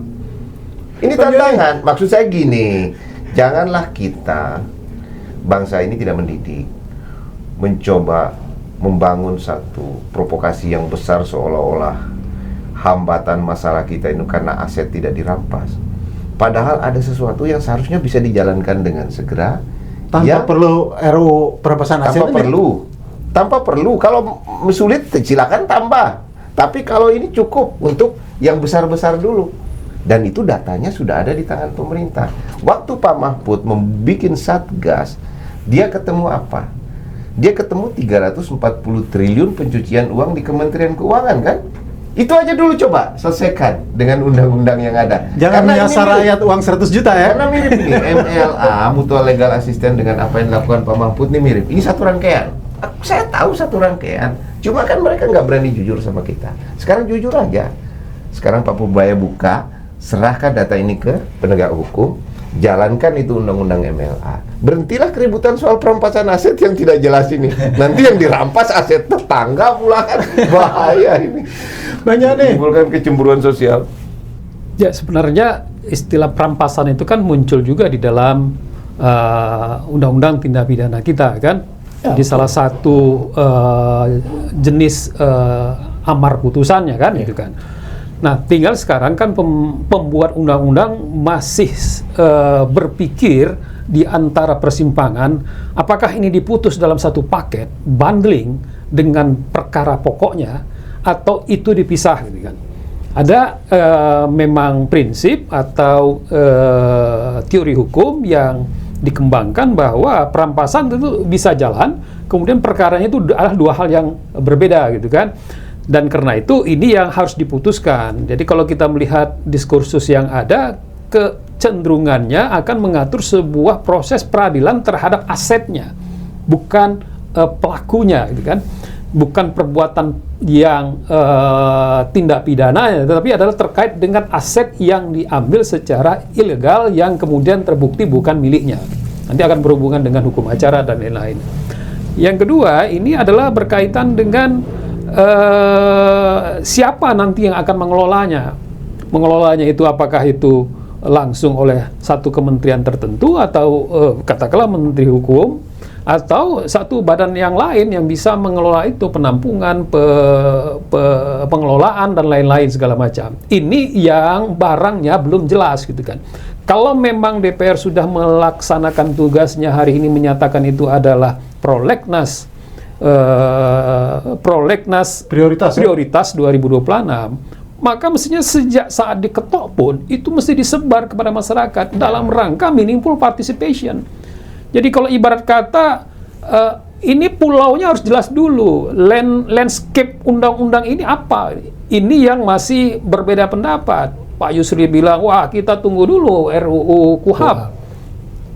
Ini tantangan. Maksud saya gini, janganlah kita bangsa ini tidak mendidik, mencoba membangun satu provokasi yang besar seolah-olah hambatan masalah kita itu karena aset tidak dirampas. Padahal ada sesuatu yang seharusnya bisa dijalankan dengan segera tanpa perlu RUU perampasan aset. Tanpa perlu. Kalau sulit silakan tambah. Tapi kalau ini cukup untuk yang besar-besar dulu. Dan itu datanya sudah ada di tangan pemerintah. Waktu Pak Mahfud membuat Satgas, dia ketemu apa? Dia ketemu 340 triliun pencucian uang di Kementerian Keuangan, kan? Itu aja dulu coba selesaikan dengan undang-undang yang ada. Jangan menyasar rakyat uang 100 juta ya. Karena mirip ini MLA, Mutual Legal Assistance dengan apa yang dilakukan Pak Mahfud ini mirip. Ini satu rangkaian. Saya tahu satu rangkaian. Cuma kan mereka nggak berani jujur sama kita. Sekarang jujur aja. Sekarang Pak Purbaya buka, serahkan data ini ke penegak hukum, jalankan itu undang-undang MLA. Berhentilah keributan soal perampasan aset yang tidak jelas ini. Nanti yang dirampas aset tetangga pula kan bahaya ini. Banyak nih. Menimbulkan kecemburuan sosial. Ya, sebenarnya istilah perampasan itu kan muncul juga di dalam undang-undang tindak pidana kita kan. Di salah satu jenis amar putusannya kan itu kan. Nah, tinggal sekarang kan pembuat undang-undang masih berpikir di antara persimpangan apakah ini diputus dalam satu paket bundling dengan perkara pokoknya atau itu dipisah gitu kan. Ada memang prinsip atau teori hukum yang dikembangkan bahwa perampasan itu bisa jalan, kemudian perkaranya itu adalah dua hal yang berbeda gitu kan. Dan karena itu ini yang harus diputuskan. Jadi kalau kita melihat diskursus yang ada, kecenderungannya akan mengatur sebuah proses peradilan terhadap asetnya, bukan pelakunya gitu kan. Bukan perbuatan yang tindak pidana, tetapi adalah terkait dengan aset yang diambil secara ilegal yang kemudian terbukti bukan miliknya. Nanti akan berhubungan dengan hukum acara dan lain-lain. Yang kedua, ini adalah berkaitan dengan siapa nanti yang akan mengelolanya. Mengelolanya itu apakah itu langsung oleh satu kementerian tertentu atau katakanlah Menteri Hukum, atau satu badan yang lain yang bisa mengelola itu, penampungan, pengelolaan dan lain-lain segala macam. Ini yang barangnya belum jelas gitu kan. Kalau memang DPR sudah melaksanakan tugasnya hari ini menyatakan itu adalah prolegnas prioritas 2026, maka mestinya sejak saat diketok pun itu mesti disebar kepada masyarakat dalam rangka meaningful participation. Jadi kalau ibarat kata ini pulaunya harus jelas dulu, landscape undang-undang ini apa? Ini yang masih berbeda pendapat. Pak Yusri bilang, wah kita tunggu dulu RUU KUHAP.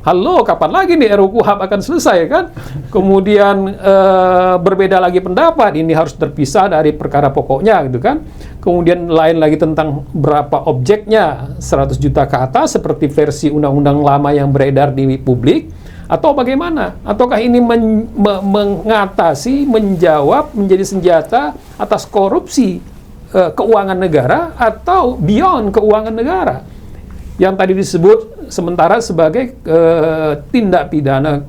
Halo, kapan lagi nih RUU KUHAP akan selesai kan? Kemudian berbeda lagi pendapat, ini harus terpisah dari perkara pokoknya gitu kan. Kemudian lain lagi tentang berapa objeknya, 100 juta ke atas seperti versi undang-undang lama yang beredar di publik. Atau bagaimana? Ataukah ini mengatasi, menjawab, menjadi senjata atas korupsi keuangan negara atau beyond keuangan negara? Yang tadi disebut sementara sebagai tindak pidana,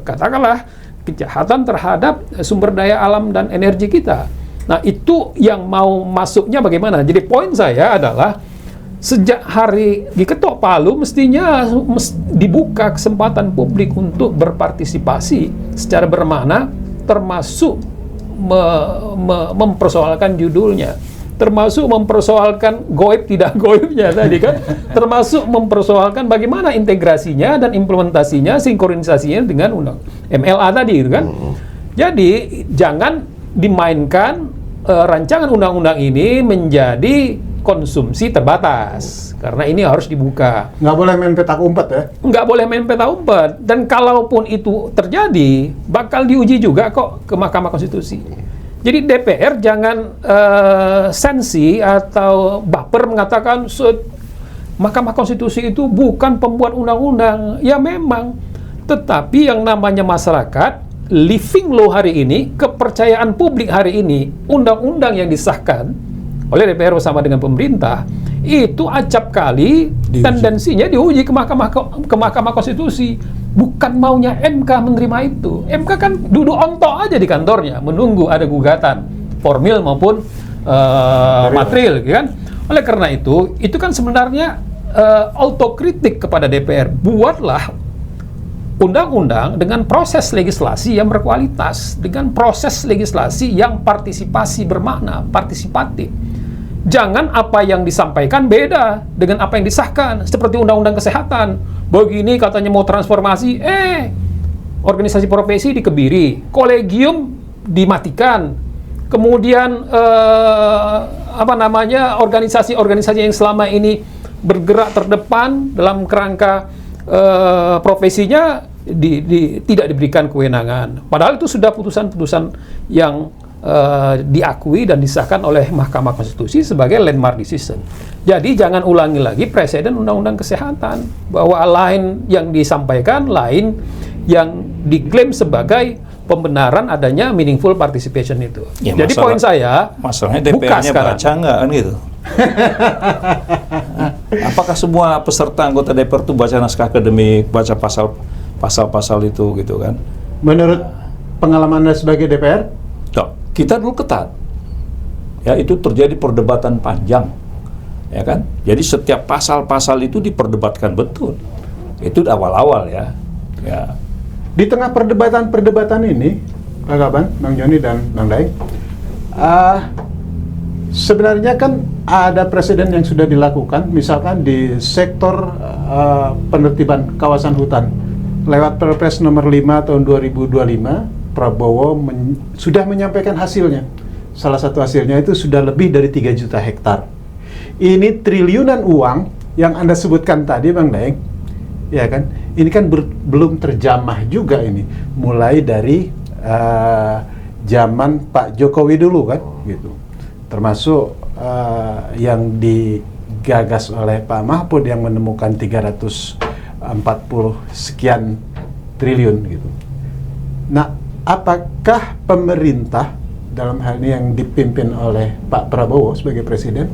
katakanlah kejahatan terhadap sumber daya alam dan energi kita. Nah, itu yang mau masuknya bagaimana? Jadi poin saya adalah sejak hari diketok palu mestinya dibuka kesempatan publik untuk berpartisipasi secara bermakna, termasuk mempersoalkan judulnya. termasuk mempersoalkan goib tidak goibnya tadi kan, termasuk mempersoalkan bagaimana integrasinya dan implementasinya, sinkronisasinya dengan undang MLA tadi itu kan. Jadi jangan dimainkan rancangan undang-undang ini menjadi konsumsi terbatas, karena ini harus dibuka. Nggak boleh main petak umpet ya? Nggak boleh main peta umpet, dan kalaupun itu terjadi bakal diuji juga kok ke Mahkamah Konstitusi. Jadi DPR jangan sensi atau baper mengatakan Mahkamah Konstitusi itu bukan pembuat undang-undang. Ya memang, tetapi yang namanya masyarakat, living law hari ini, kepercayaan publik hari ini, undang-undang yang disahkan oleh DPR bersama dengan pemerintah, itu acap kali tendensinya diuji ke Mahkamah Konstitusi. Bukan maunya MK menerima itu. MK kan duduk ontok aja di kantornya, menunggu ada gugatan formil maupun material, kan? Oleh karena itu kan sebenarnya autokritik kepada DPR. Buatlah undang-undang dengan proses legislasi yang berkualitas, dengan proses legislasi yang partisipasi bermakna, partisipatif. Jangan apa yang disampaikan beda dengan apa yang disahkan. Seperti undang-undang kesehatan. Begini katanya mau transformasi, organisasi profesi dikebiri, kolegium dimatikan. Kemudian organisasi-organisasi yang selama ini bergerak terdepan dalam kerangka profesinya tidak diberikan kewenangan. Padahal itu sudah putusan-putusan yang diakui dan disahkan oleh Mahkamah Konstitusi sebagai landmark decision. Jadi jangan ulangi lagi presiden undang-undang kesehatan, bahwa lain yang disampaikan, lain yang diklaim sebagai pembenaran adanya meaningful participation itu. Ya, jadi poin saya, masalahnya DPR-nya baca nggak kan gitu? Apakah semua peserta anggota DPR itu baca naskah akademik, baca pasal-pasal itu gitu kan? Menurut pengalaman Anda sebagai DPR? Kita dulu ketat, ya itu terjadi perdebatan panjang, ya kan? Jadi setiap pasal-pasal itu diperdebatkan betul. Itu awal-awal ya. Di tengah perdebatan ini, Pak Kaban, Bang Joni dan Bang Daeng, sebenarnya kan ada presiden yang sudah dilakukan, misalkan di sektor penertiban kawasan hutan lewat Perpres nomor 5 tahun 2025. Prabowo sudah menyampaikan hasilnya. Salah satu hasilnya itu sudah lebih dari 3 juta hektar. Ini triliunan uang yang Anda sebutkan tadi, Bang Daeng, ya kan? Ini kan belum terjamah juga ini. Mulai dari zaman Pak Jokowi dulu kan, gitu. Termasuk yang digagas oleh Pak Mahfud yang menemukan 340 sekian triliun gitu. Nah, apakah pemerintah dalam hal ini yang dipimpin oleh Pak Prabowo sebagai presiden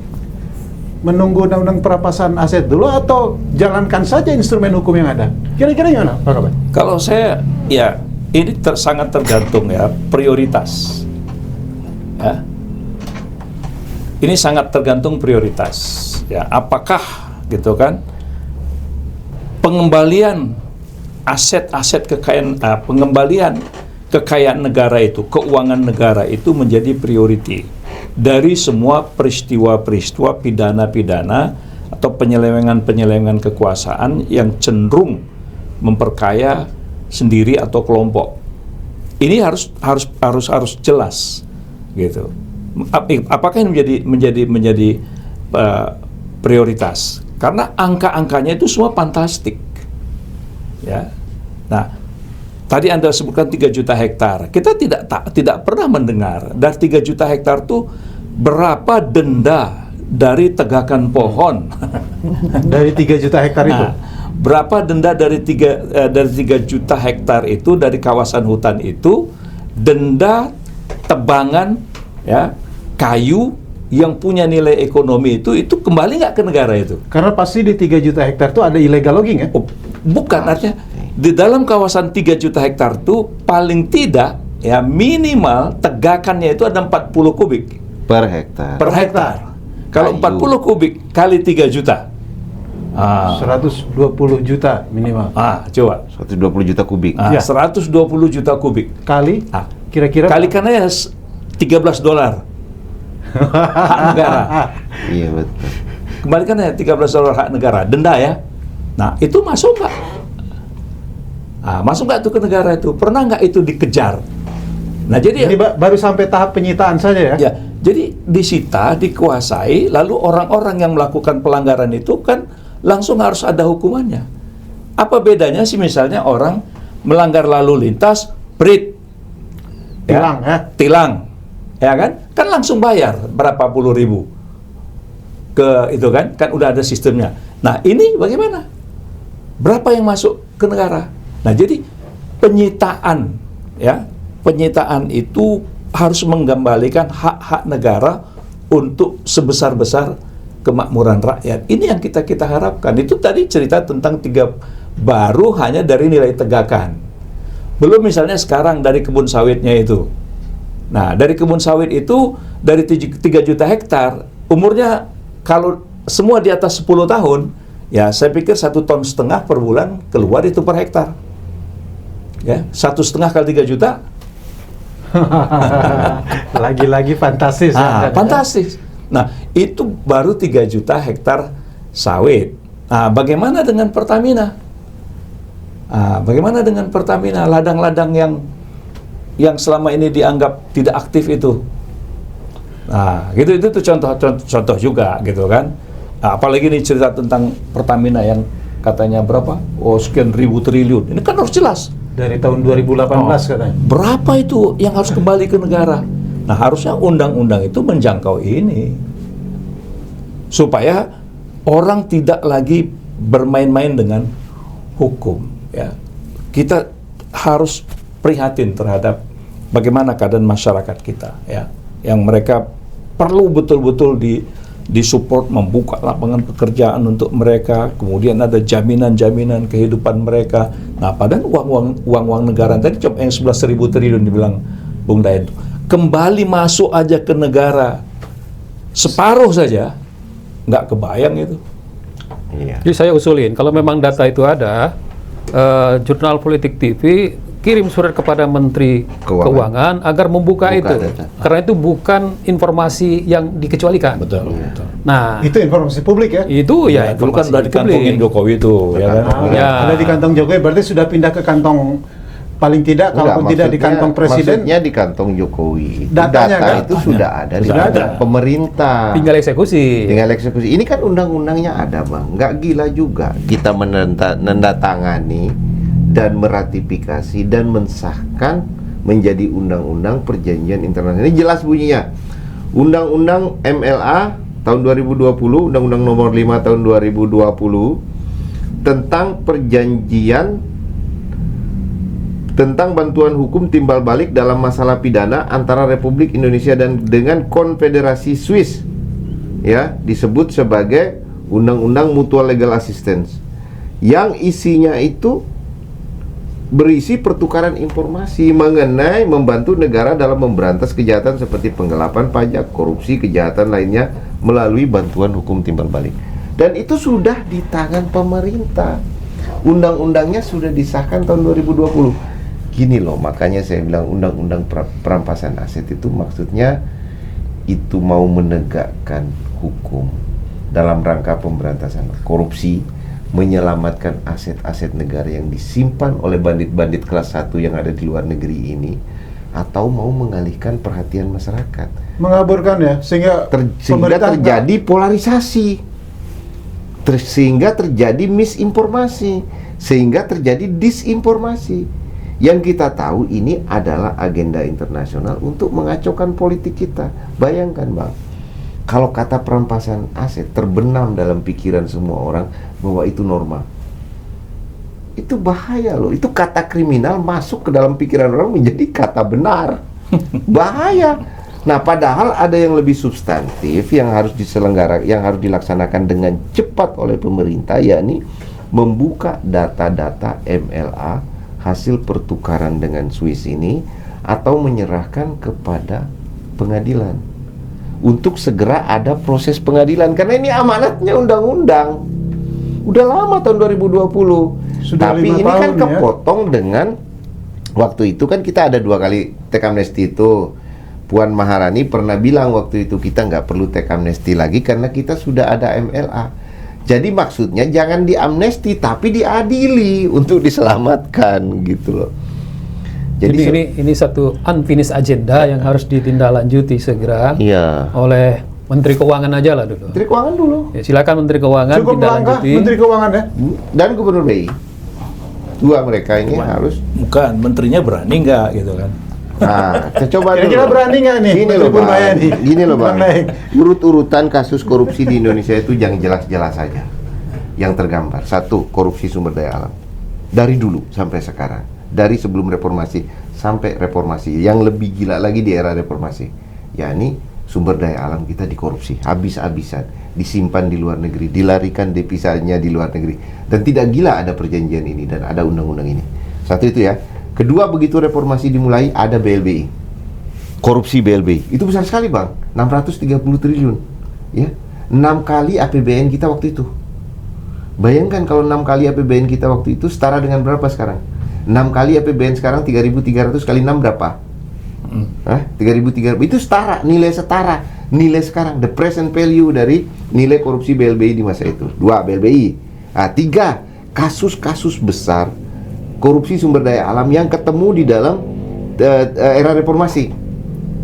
menunggu undang-undang perampasan aset dulu atau jalankan saja instrumen hukum yang ada? Kira-kira gimana, Pak Kaban? Kalau saya, ya ini sangat tergantung ya prioritas. Ya. Ini sangat tergantung prioritas. Ya, apakah gitu kan pengembalian aset-aset kekayaan, pengembalian kekayaan negara itu, keuangan negara itu menjadi priority dari semua peristiwa-peristiwa pidana-pidana atau penyelewengan-penyelewengan kekuasaan yang cenderung memperkaya sendiri atau kelompok. Ini harus jelas, gitu. Apakah ini menjadi prioritas? Karena angka-angkanya itu semua fantastik, ya. Nah. Tadi Anda sebutkan 3 juta hektar. Kita tidak pernah mendengar dari 3 juta hektar itu berapa denda dari tegakan pohon. Dari 3 juta hektar itu? Berapa denda dari 3 juta hektar itu dari kawasan hutan itu, denda tebangan ya kayu yang punya nilai ekonomi itu kembali nggak ke negara itu? Karena pasti di 3 juta hektar itu ada illegal logging ya? Oh, bukan, artinya di dalam kawasan 3 juta hektar itu paling tidak ya minimal tegakannya itu ada 40 kubik per hektar. Per hektar. Kalau 40 kubik kali 3 juta. 120 juta minimal. Coba. 120 juta kubik. Ya. 120 juta kubik. Kali? Kira-kira? Kalikan aja $13. hak negara. Iya betul. Kembalikan ya $13 hak negara, denda ya. Nah, itu masuk nggak? Nah, masuk nggak tuh ke negara itu? Pernah nggak itu dikejar? Nah, jadi Ini baru sampai tahap penyitaan saja ya? ya, jadi disita, dikuasai, lalu orang-orang yang melakukan pelanggaran itu kan langsung harus ada hukumannya. Apa bedanya sih misalnya orang melanggar lalu lintas, prit, Tilang ya? tilang, ya kan? Kan langsung bayar berapa puluh ribu ke itu kan udah ada sistemnya. Nah, ini bagaimana? Berapa yang masuk ke negara? Nah, jadi penyitaan, ya, penyitaan itu harus mengembalikan hak-hak negara untuk sebesar-besar kemakmuran rakyat. Ini yang kita harapkan. Itu tadi cerita tentang baru hanya dari nilai tegakan. Belum misalnya sekarang dari kebun sawitnya itu. Nah, dari kebun sawit itu dari 3 juta hektar, umurnya kalau semua di atas 10 tahun, ya saya pikir 1,5 ton per bulan keluar itu per hektar. Ya, 1,5 kali 3 juta. Lagi-lagi fantastis. Ya? Fantastis. Nah, itu baru 3 juta hektar sawit. Nah, bagaimana dengan Pertamina? Bagaimana dengan Pertamina, ladang-ladang yang selama ini dianggap tidak aktif itu? Nah, gitu itu tuh contoh juga gitu kan. Nah, apalagi nih cerita tentang Pertamina yang katanya berapa? Oh, sekian ribu triliun. Ini kan harus jelas. Dari tahun 2018 katanya. Berapa itu yang harus kembali ke negara? Nah, harusnya undang-undang itu menjangkau ini. Supaya orang tidak lagi bermain-main dengan hukum. Ya, kita harus prihatin terhadap bagaimana keadaan masyarakat kita, ya, yang mereka perlu betul-betul disupport, membuka lapangan pekerjaan untuk mereka, kemudian ada jaminan-jaminan kehidupan mereka. Nah, padahal uang negara tadi coba yang 11.000 triliun dibilang Bung Dayan, kembali masuk aja ke negara separuh saja, nggak kebayang itu. Iya. Jadi saya usulin, kalau memang data itu ada, Jurnal Politik TV kirim surat kepada Menteri Keuangan agar membuka itu, data. karena itu bukan informasi yang dikecualikan. Betul. Nah, Itu informasi publik ya? itu ya Dulu kan informasi udah dikantongin publik. Jokowi itu, ya kan? Ya. Ada di kantong Jokowi, berarti sudah pindah ke kantong paling tidak, kalaupun tidak di kantong presiden. Maksudnya di kantong Jokowi. Datanya Data kan? itu sudah ada di Sudah ada. kantong pemerintah. Tinggal eksekusi. Tinggal eksekusi. Ini kan undang-undangnya ada, Bang. Nggak gila juga kita menandatangani dan meratifikasi dan mensahkan menjadi undang-undang perjanjian internasional. Ini jelas bunyinya. Undang-undang MLA tahun 2020, Undang-Undang Nomor 5 tahun 2020 tentang perjanjian tentang bantuan hukum timbal balik dalam masalah pidana antara Republik Indonesia dan dengan Konfederasi Swiss, ya, disebut sebagai Undang-Undang Mutual Legal Assistance, yang isinya itu berisi pertukaran informasi mengenai membantu negara dalam memberantas kejahatan seperti penggelapan pajak, korupsi, kejahatan lainnya melalui bantuan hukum timbal balik. Dan itu sudah di tangan pemerintah. Undang-undangnya sudah disahkan tahun 2020. Gini loh, makanya saya bilang undang-undang perampasan aset itu maksudnya itu mau menegakkan hukum dalam rangka pemberantasan korupsi, menyelamatkan aset-aset negara yang disimpan oleh bandit-bandit kelas 1 yang ada di luar negeri ini, atau mau mengalihkan perhatian masyarakat. Mengaburkan ya, sehingga Sehingga terjadi polarisasi, sehingga terjadi misinformasi, sehingga terjadi disinformasi. Yang kita tahu ini adalah agenda internasional untuk mengacaukan politik kita. Bayangkan, Bang, kalau kata perampasan aset terbenam dalam pikiran semua orang bahwa itu normal, itu bahaya loh. Itu kata kriminal masuk ke dalam pikiran orang menjadi kata benar. Bahaya. Nah, padahal ada yang lebih substantif yang harus yang harus dilaksanakan dengan cepat oleh pemerintah, yakni membuka data-data MLA hasil pertukaran dengan Swiss ini, atau menyerahkan kepada pengadilan untuk segera ada proses pengadilan, karena ini amanatnya undang-undang. Udah lama tahun 2020. Sudah Tapi 5 ini kan tahun ya. kepotong dengan waktu itu kan kita ada 2 kali teks amnesti itu. Puan Maharani pernah bilang waktu itu kita nggak perlu teks amnesti lagi karena kita sudah ada MLA. Jadi maksudnya jangan diamnesti tapi diadili untuk diselamatkan gitu loh. Jadi ini satu unfinished agenda yang harus ditindaklanjuti segera iya. oleh Menteri Keuangan aja lah dulu. Menteri Keuangan dulu. Ya, silakan Menteri Keuangan Cukup melangkah tindaklanjuti. Menteri Keuangan ya. Dan Gubernur BI. Dua mereka ini harus. Bukan, menterinya berani nggak gitu kan? Nah, coba Kira-kira dulu. berani nggak nih? Gini Menteri loh Bang. Purbayani? Gini loh Bang. Naik. Urut-urutan kasus korupsi di Indonesia itu yang jelas-jelas saja. Yang tergambar. Satu, korupsi sumber daya alam. Dari dulu sampai sekarang. Dari sebelum reformasi sampai reformasi. Yang lebih gila lagi di era reformasi. Yakni sumber daya alam kita dikorupsi habis-habisan, disimpan di luar negeri, dilarikan devisanya di luar negeri. Dan tidak gila ada perjanjian ini dan ada undang-undang ini. Satu itu ya. Kedua, begitu reformasi dimulai ada BLBI. Korupsi BLBI. Itu besar sekali, Bang. 630 triliun. Ya. 6 kali APBN kita waktu itu. Bayangkan kalau 6 kali APBN kita waktu itu setara dengan berapa sekarang? 6 kali APBN sekarang 3.300 kali 6 berapa? 3.300 itu setara nilai sekarang, the present value dari nilai korupsi BLBI di masa itu. 2, BLBI. 3, kasus-kasus besar korupsi sumber daya alam yang ketemu di dalam era reformasi.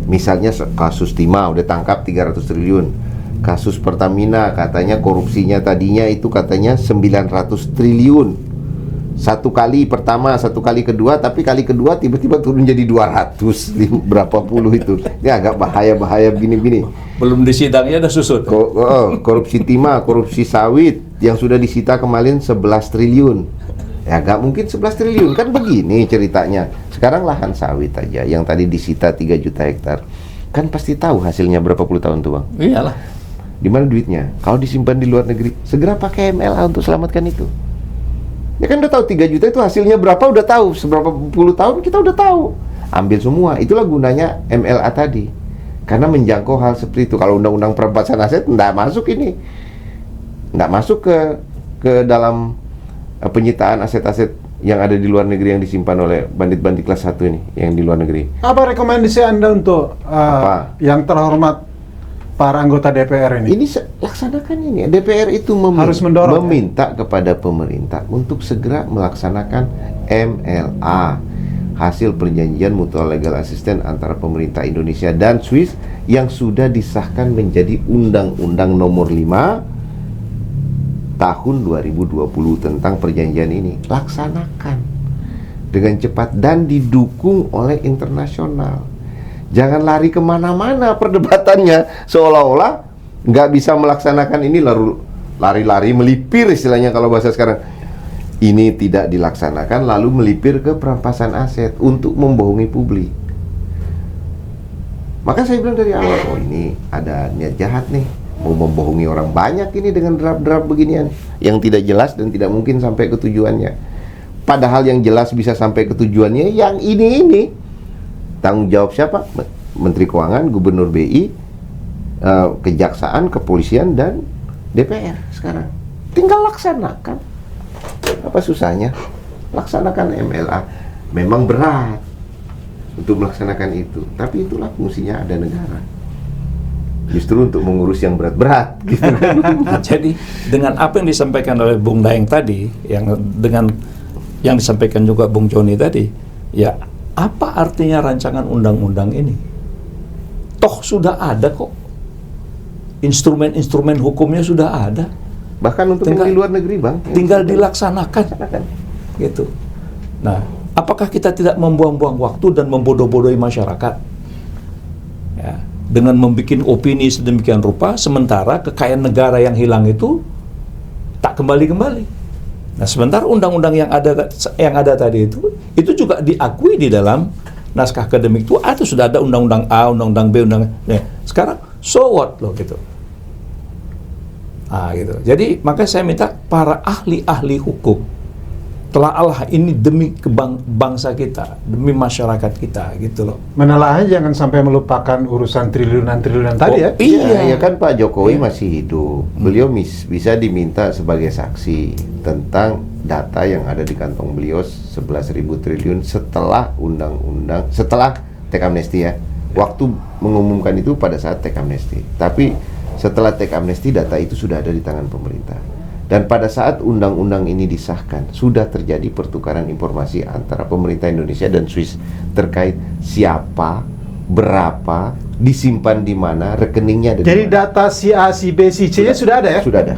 Misalnya kasus Timah udah tangkap 300 triliun. Kasus Pertamina katanya korupsinya tadinya itu katanya 900 triliun. Satu kali pertama, satu kali kedua, tapi kali kedua tiba-tiba turun jadi 200 berapa puluh itu. Ini agak bahaya begini-begini. Belum di sidangnya udah susut. Korupsi timah, korupsi sawit yang sudah disita kemarin 11 triliun. Ya nggak mungkin 11 triliun, kan begini ceritanya. Sekarang lahan sawit aja yang tadi disita 3 juta hektar. Kan pasti tahu hasilnya berapa puluh tahun tuh Bang. Iyalah. Di mana duitnya? Kalau disimpan di luar negeri, segera pakai MLA untuk selamatkan itu. Ya kan udah tahu 3 juta itu hasilnya berapa, udah tahu. Seberapa puluh tahun kita udah tahu. Ambil semua. Itulah gunanya MLA tadi. Karena menjangkau hal seperti itu. Kalau undang-undang perampasan aset nggak masuk ini. Nggak masuk ke dalam penyitaan aset-aset yang ada di luar negeri yang disimpan oleh bandit-bandit kelas 1 ini yang di luar negeri. Apa rekomendasi Anda untuk yang terhormat para anggota DPR ini? Ini laksanakan ini. DPR itu Harus mendorong, meminta kepada pemerintah untuk segera melaksanakan MLA, hasil perjanjian mutual legal assistance antara pemerintah Indonesia dan Swiss yang sudah disahkan menjadi Undang-Undang Nomor 5 tahun 2020 tentang perjanjian ini. Laksanakan dengan cepat dan didukung oleh internasional. Jangan lari kemana-mana perdebatannya, seolah-olah nggak bisa melaksanakan ini, lalu lari-lari melipir istilahnya kalau bahasa sekarang. Ini tidak dilaksanakan lalu melipir ke perampasan aset untuk membohongi publik. Maka saya bilang dari awal, oh ini ada niat jahat nih, mau membohongi orang banyak ini dengan draft-draft beginian yang tidak jelas dan tidak mungkin sampai ke tujuannya. Padahal yang jelas bisa sampai ke tujuannya yang ini. Tanggung jawab siapa? Menteri Keuangan, Gubernur BI, Kejaksaan, Kepolisian, dan DPR sekarang. Tinggal laksanakan. Apa susahnya? Laksanakan MLA. Memang berat untuk melaksanakan itu, tapi itulah fungsinya ada negara. Justru untuk mengurus yang berat-berat gitu. Jadi dengan apa yang disampaikan oleh Bung Daeng tadi, dengan yang disampaikan juga Bung Joni tadi, ya apa artinya rancangan undang-undang ini? Toh sudah ada kok. Instrumen-instrumen hukumnya sudah ada. Bahkan untuk yang di luar negeri, Bang. Tinggal dilaksanakan. Gitu. Nah, apakah kita tidak membuang-buang waktu dan membodoh-bodohi masyarakat? Ya, dengan membuat opini sedemikian rupa, sementara kekayaan negara yang hilang itu tak kembali-kembali. Nah, sementara undang-undang yang ada tadi itu juga diakui di dalam naskah akademik itu sudah ada undang-undang A, undang-undang B, sekarang so what loh gitu. Gitu. Jadi maka saya minta para ahli-ahli hukum telaah ini demi bangsa kita, demi masyarakat kita gitu loh. Menelaah jangan sampai melupakan urusan triliunan-triliunan tadi ya. Iya, kan Pak Jokowi masih hidup. Beliau bisa diminta sebagai saksi tentang data yang ada di kantong beliau 11.000 triliun setelah undang-undang, setelah teks amnesti ya. Waktu mengumumkan itu pada saat teks amnesti. Tapi setelah teks amnesti data itu sudah ada di tangan pemerintah. Dan pada saat undang-undang ini disahkan, sudah terjadi pertukaran informasi antara pemerintah Indonesia dan Swiss terkait siapa, berapa, disimpan di mana, rekeningnya ada di Jadi mana. data si A, si B, si C-nya sudah ada ya? Sudah ada.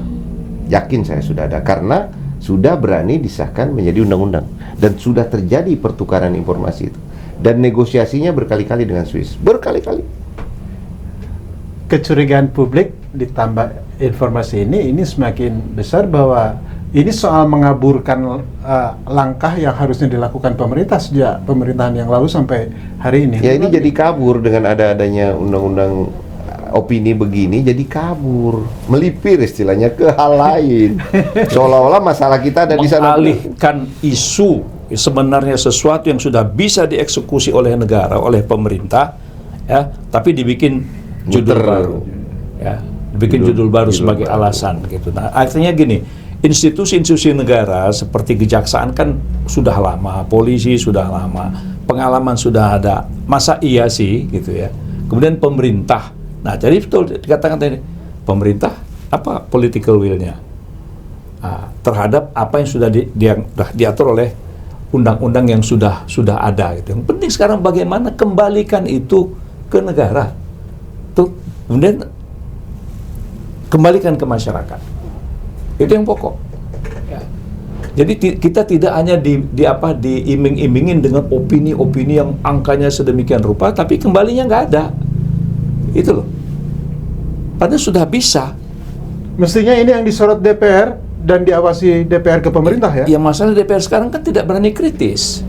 Yakin saya sudah ada karena sudah berani disahkan menjadi undang-undang dan sudah terjadi pertukaran informasi itu. Dan negosiasinya berkali-kali dengan Swiss. Berkali-kali. Kecurigaan publik ditambah informasi ini semakin besar bahwa ini soal mengaburkan langkah yang harusnya dilakukan pemerintah sejak pemerintahan yang lalu sampai hari ini. Ya ini jadi kabur dengan ada-adanya undang-undang opini begini, jadi kabur, melipir istilahnya ke hal lain. Seolah-olah masalah kita ada di sana. Mengalihkan isu sebenarnya sesuatu yang sudah bisa dieksekusi oleh negara, oleh pemerintah, ya, tapi dibikin judul Muter. baru, ya, dibikin judul baru sebagai alasan, gitu. Nah, artinya gini, institusi-institusi negara seperti kejaksaan kan sudah lama, polisi sudah lama, pengalaman sudah ada, masa iya sih, gitu ya. Kemudian pemerintah, nah jadi betul dikatakan tadi, pemerintah apa political will-nya terhadap apa yang sudah diatur oleh undang-undang yang sudah ada, gitu. Yang penting sekarang bagaimana kembalikan itu ke negara, tuh, kemudian kembalikan ke masyarakat. Itu yang pokok. Ya. Jadi kita tidak hanya diiming-imingin dengan opini-opini yang angkanya sedemikian rupa, tapi kembalinya nggak ada. Itu loh. Padahal sudah bisa. Mestinya ini yang disorot DPR dan diawasi DPR ke pemerintah ya? Ya masalah DPR sekarang kan tidak berani kritis.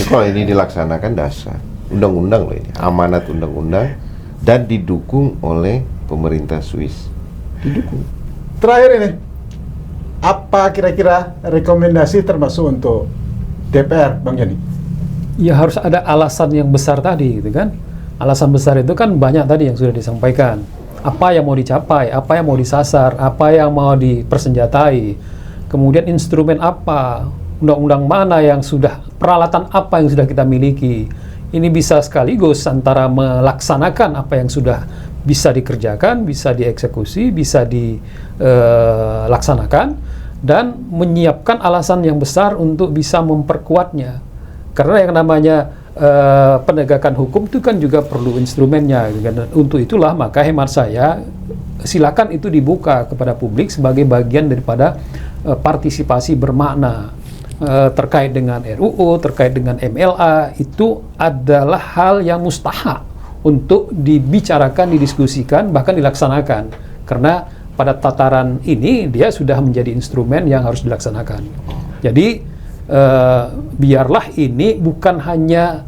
Kalau ini dilaksanakan dasar undang-undang loh ini, amanat undang-undang dan didukung oleh pemerintah Swiss. Didukung. Terakhir ini, apa kira-kira rekomendasi termasuk untuk DPR, Bang Yani? Ya harus ada alasan yang besar tadi, gitu kan? Alasan besar itu kan banyak tadi yang sudah disampaikan. Apa yang mau dicapai, apa yang mau disasar, apa yang mau dipersenjatai, kemudian instrumen apa, undang-undang mana yang sudah, peralatan apa yang sudah kita miliki. Ini bisa sekaligus antara melaksanakan apa yang sudah bisa dikerjakan, bisa dieksekusi, bisa dilaksanakan, dan menyiapkan alasan yang besar untuk bisa memperkuatnya. Karena yang namanya penegakan hukum itu kan juga perlu instrumennya. Dan untuk itulah maka hemat saya, silakan itu dibuka kepada publik sebagai bagian daripada partisipasi bermakna. Terkait dengan RUU, terkait dengan MLA, itu adalah hal yang mustahak untuk dibicarakan, didiskusikan, bahkan dilaksanakan. Karena pada tataran ini dia sudah menjadi instrumen yang harus dilaksanakan. Jadi biarlah ini bukan hanya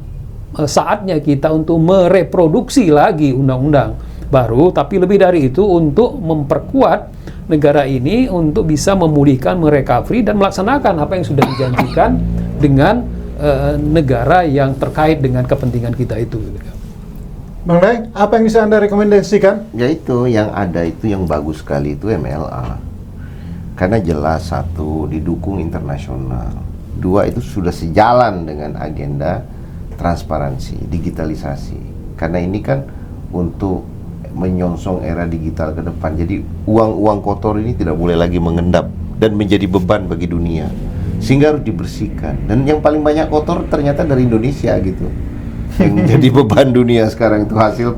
saatnya kita untuk mereproduksi lagi undang-undang baru, tapi lebih dari itu untuk memperkuat negara ini untuk bisa memulihkan, merecovery, dan melaksanakan apa yang sudah dijanjikan dengan negara yang terkait dengan kepentingan kita itu. Bang Day, apa yang bisa Anda rekomendasikan? Yaitu yang ada itu yang bagus sekali itu MLA. Karena jelas, satu, didukung internasional. Dua, itu sudah sejalan dengan agenda transparansi, digitalisasi. Karena ini kan untuk menyongsong era digital ke depan. Jadi uang-uang kotor ini tidak boleh lagi mengendap dan menjadi beban bagi dunia. Sehingga harus dibersihkan. Dan yang paling banyak kotor ternyata dari Indonesia gitu. Yang menjadi beban dunia sekarang itu hasil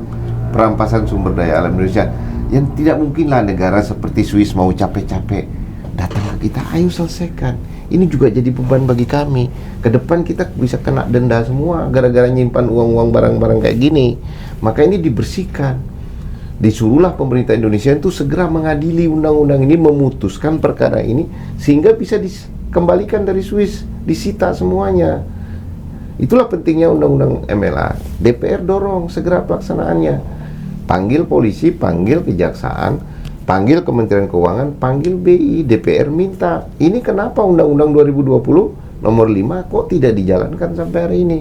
perampasan sumber daya alam Indonesia. Yang tidak mungkinlah negara seperti Swiss mau capek-capek datang ke kita, ayo selesaikan. Ini juga jadi beban bagi kami. Ke depan kita bisa kena denda semua gara-gara nyimpan uang-uang barang-barang kayak gini. Maka ini dibersihkan. Disuruhlah pemerintah Indonesia itu segera mengadili undang-undang ini, memutuskan perkara ini sehingga bisa dikembalikan dari Swiss, disita semuanya. Itulah pentingnya undang-undang MLA. DPR dorong segera pelaksanaannya. Panggil polisi, panggil kejaksaan, panggil Kementerian Keuangan, panggil BI. DPR minta, ini kenapa undang-undang 2020 nomor 5 kok tidak dijalankan sampai hari ini?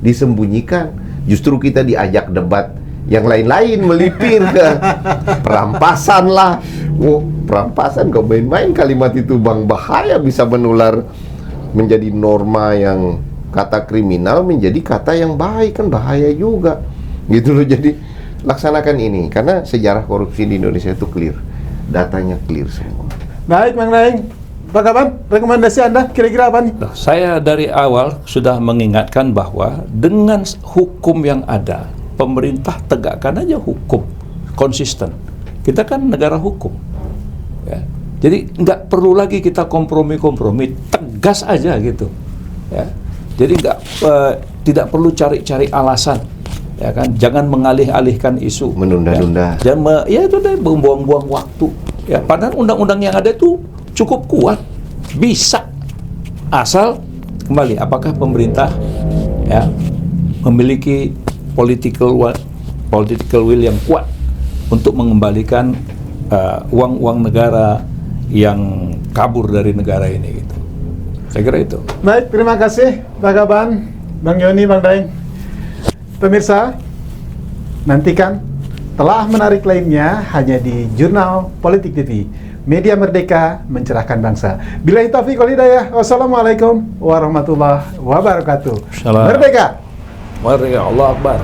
Disembunyikan. Justru kita diajak debat yang lain-lain, melipir ke perampasan lah. Perampasan, kok main-main kalimat itu, Bang, bahaya, bisa menular menjadi norma yang kata kriminal menjadi kata yang baik, kan bahaya juga gitu loh. Jadi laksanakan ini, karena sejarah korupsi di Indonesia itu clear, datanya clear semua. Baik, Bang Daeng, Pak Kaban, rekomendasi Anda kira-kira apa nih? Saya dari awal sudah mengingatkan bahwa dengan hukum yang ada, pemerintah tegakkan aja hukum konsisten. Kita kan negara hukum, ya. Jadi nggak perlu lagi kita kompromi-kompromi, tegas aja gitu, ya. Jadi tidak perlu cari-cari alasan, ya kan? Jangan mengalih-alihkan isu, menunda-nunda. Ya, ya itu deh, buang-buang waktu. Ya, padahal undang-undang yang ada itu cukup kuat, bisa, asal kembali apakah pemerintah ya memiliki political will yang kuat untuk mengembalikan uang-uang negara yang kabur dari negara ini gitu. Saya kira itu. Baik, terima kasih Pak Kaban, Bang Yoni, Bang Daeng. Pemirsa, nantikan telah menarik lainnya hanya di Jurnal Politik TV. Media merdeka mencerahkan bangsa. Billahi taufiq wal hidayah. Wassalamualaikum warahmatullahi wabarakatuh. Salam. Merdeka. Merdeka, Allah Akbar.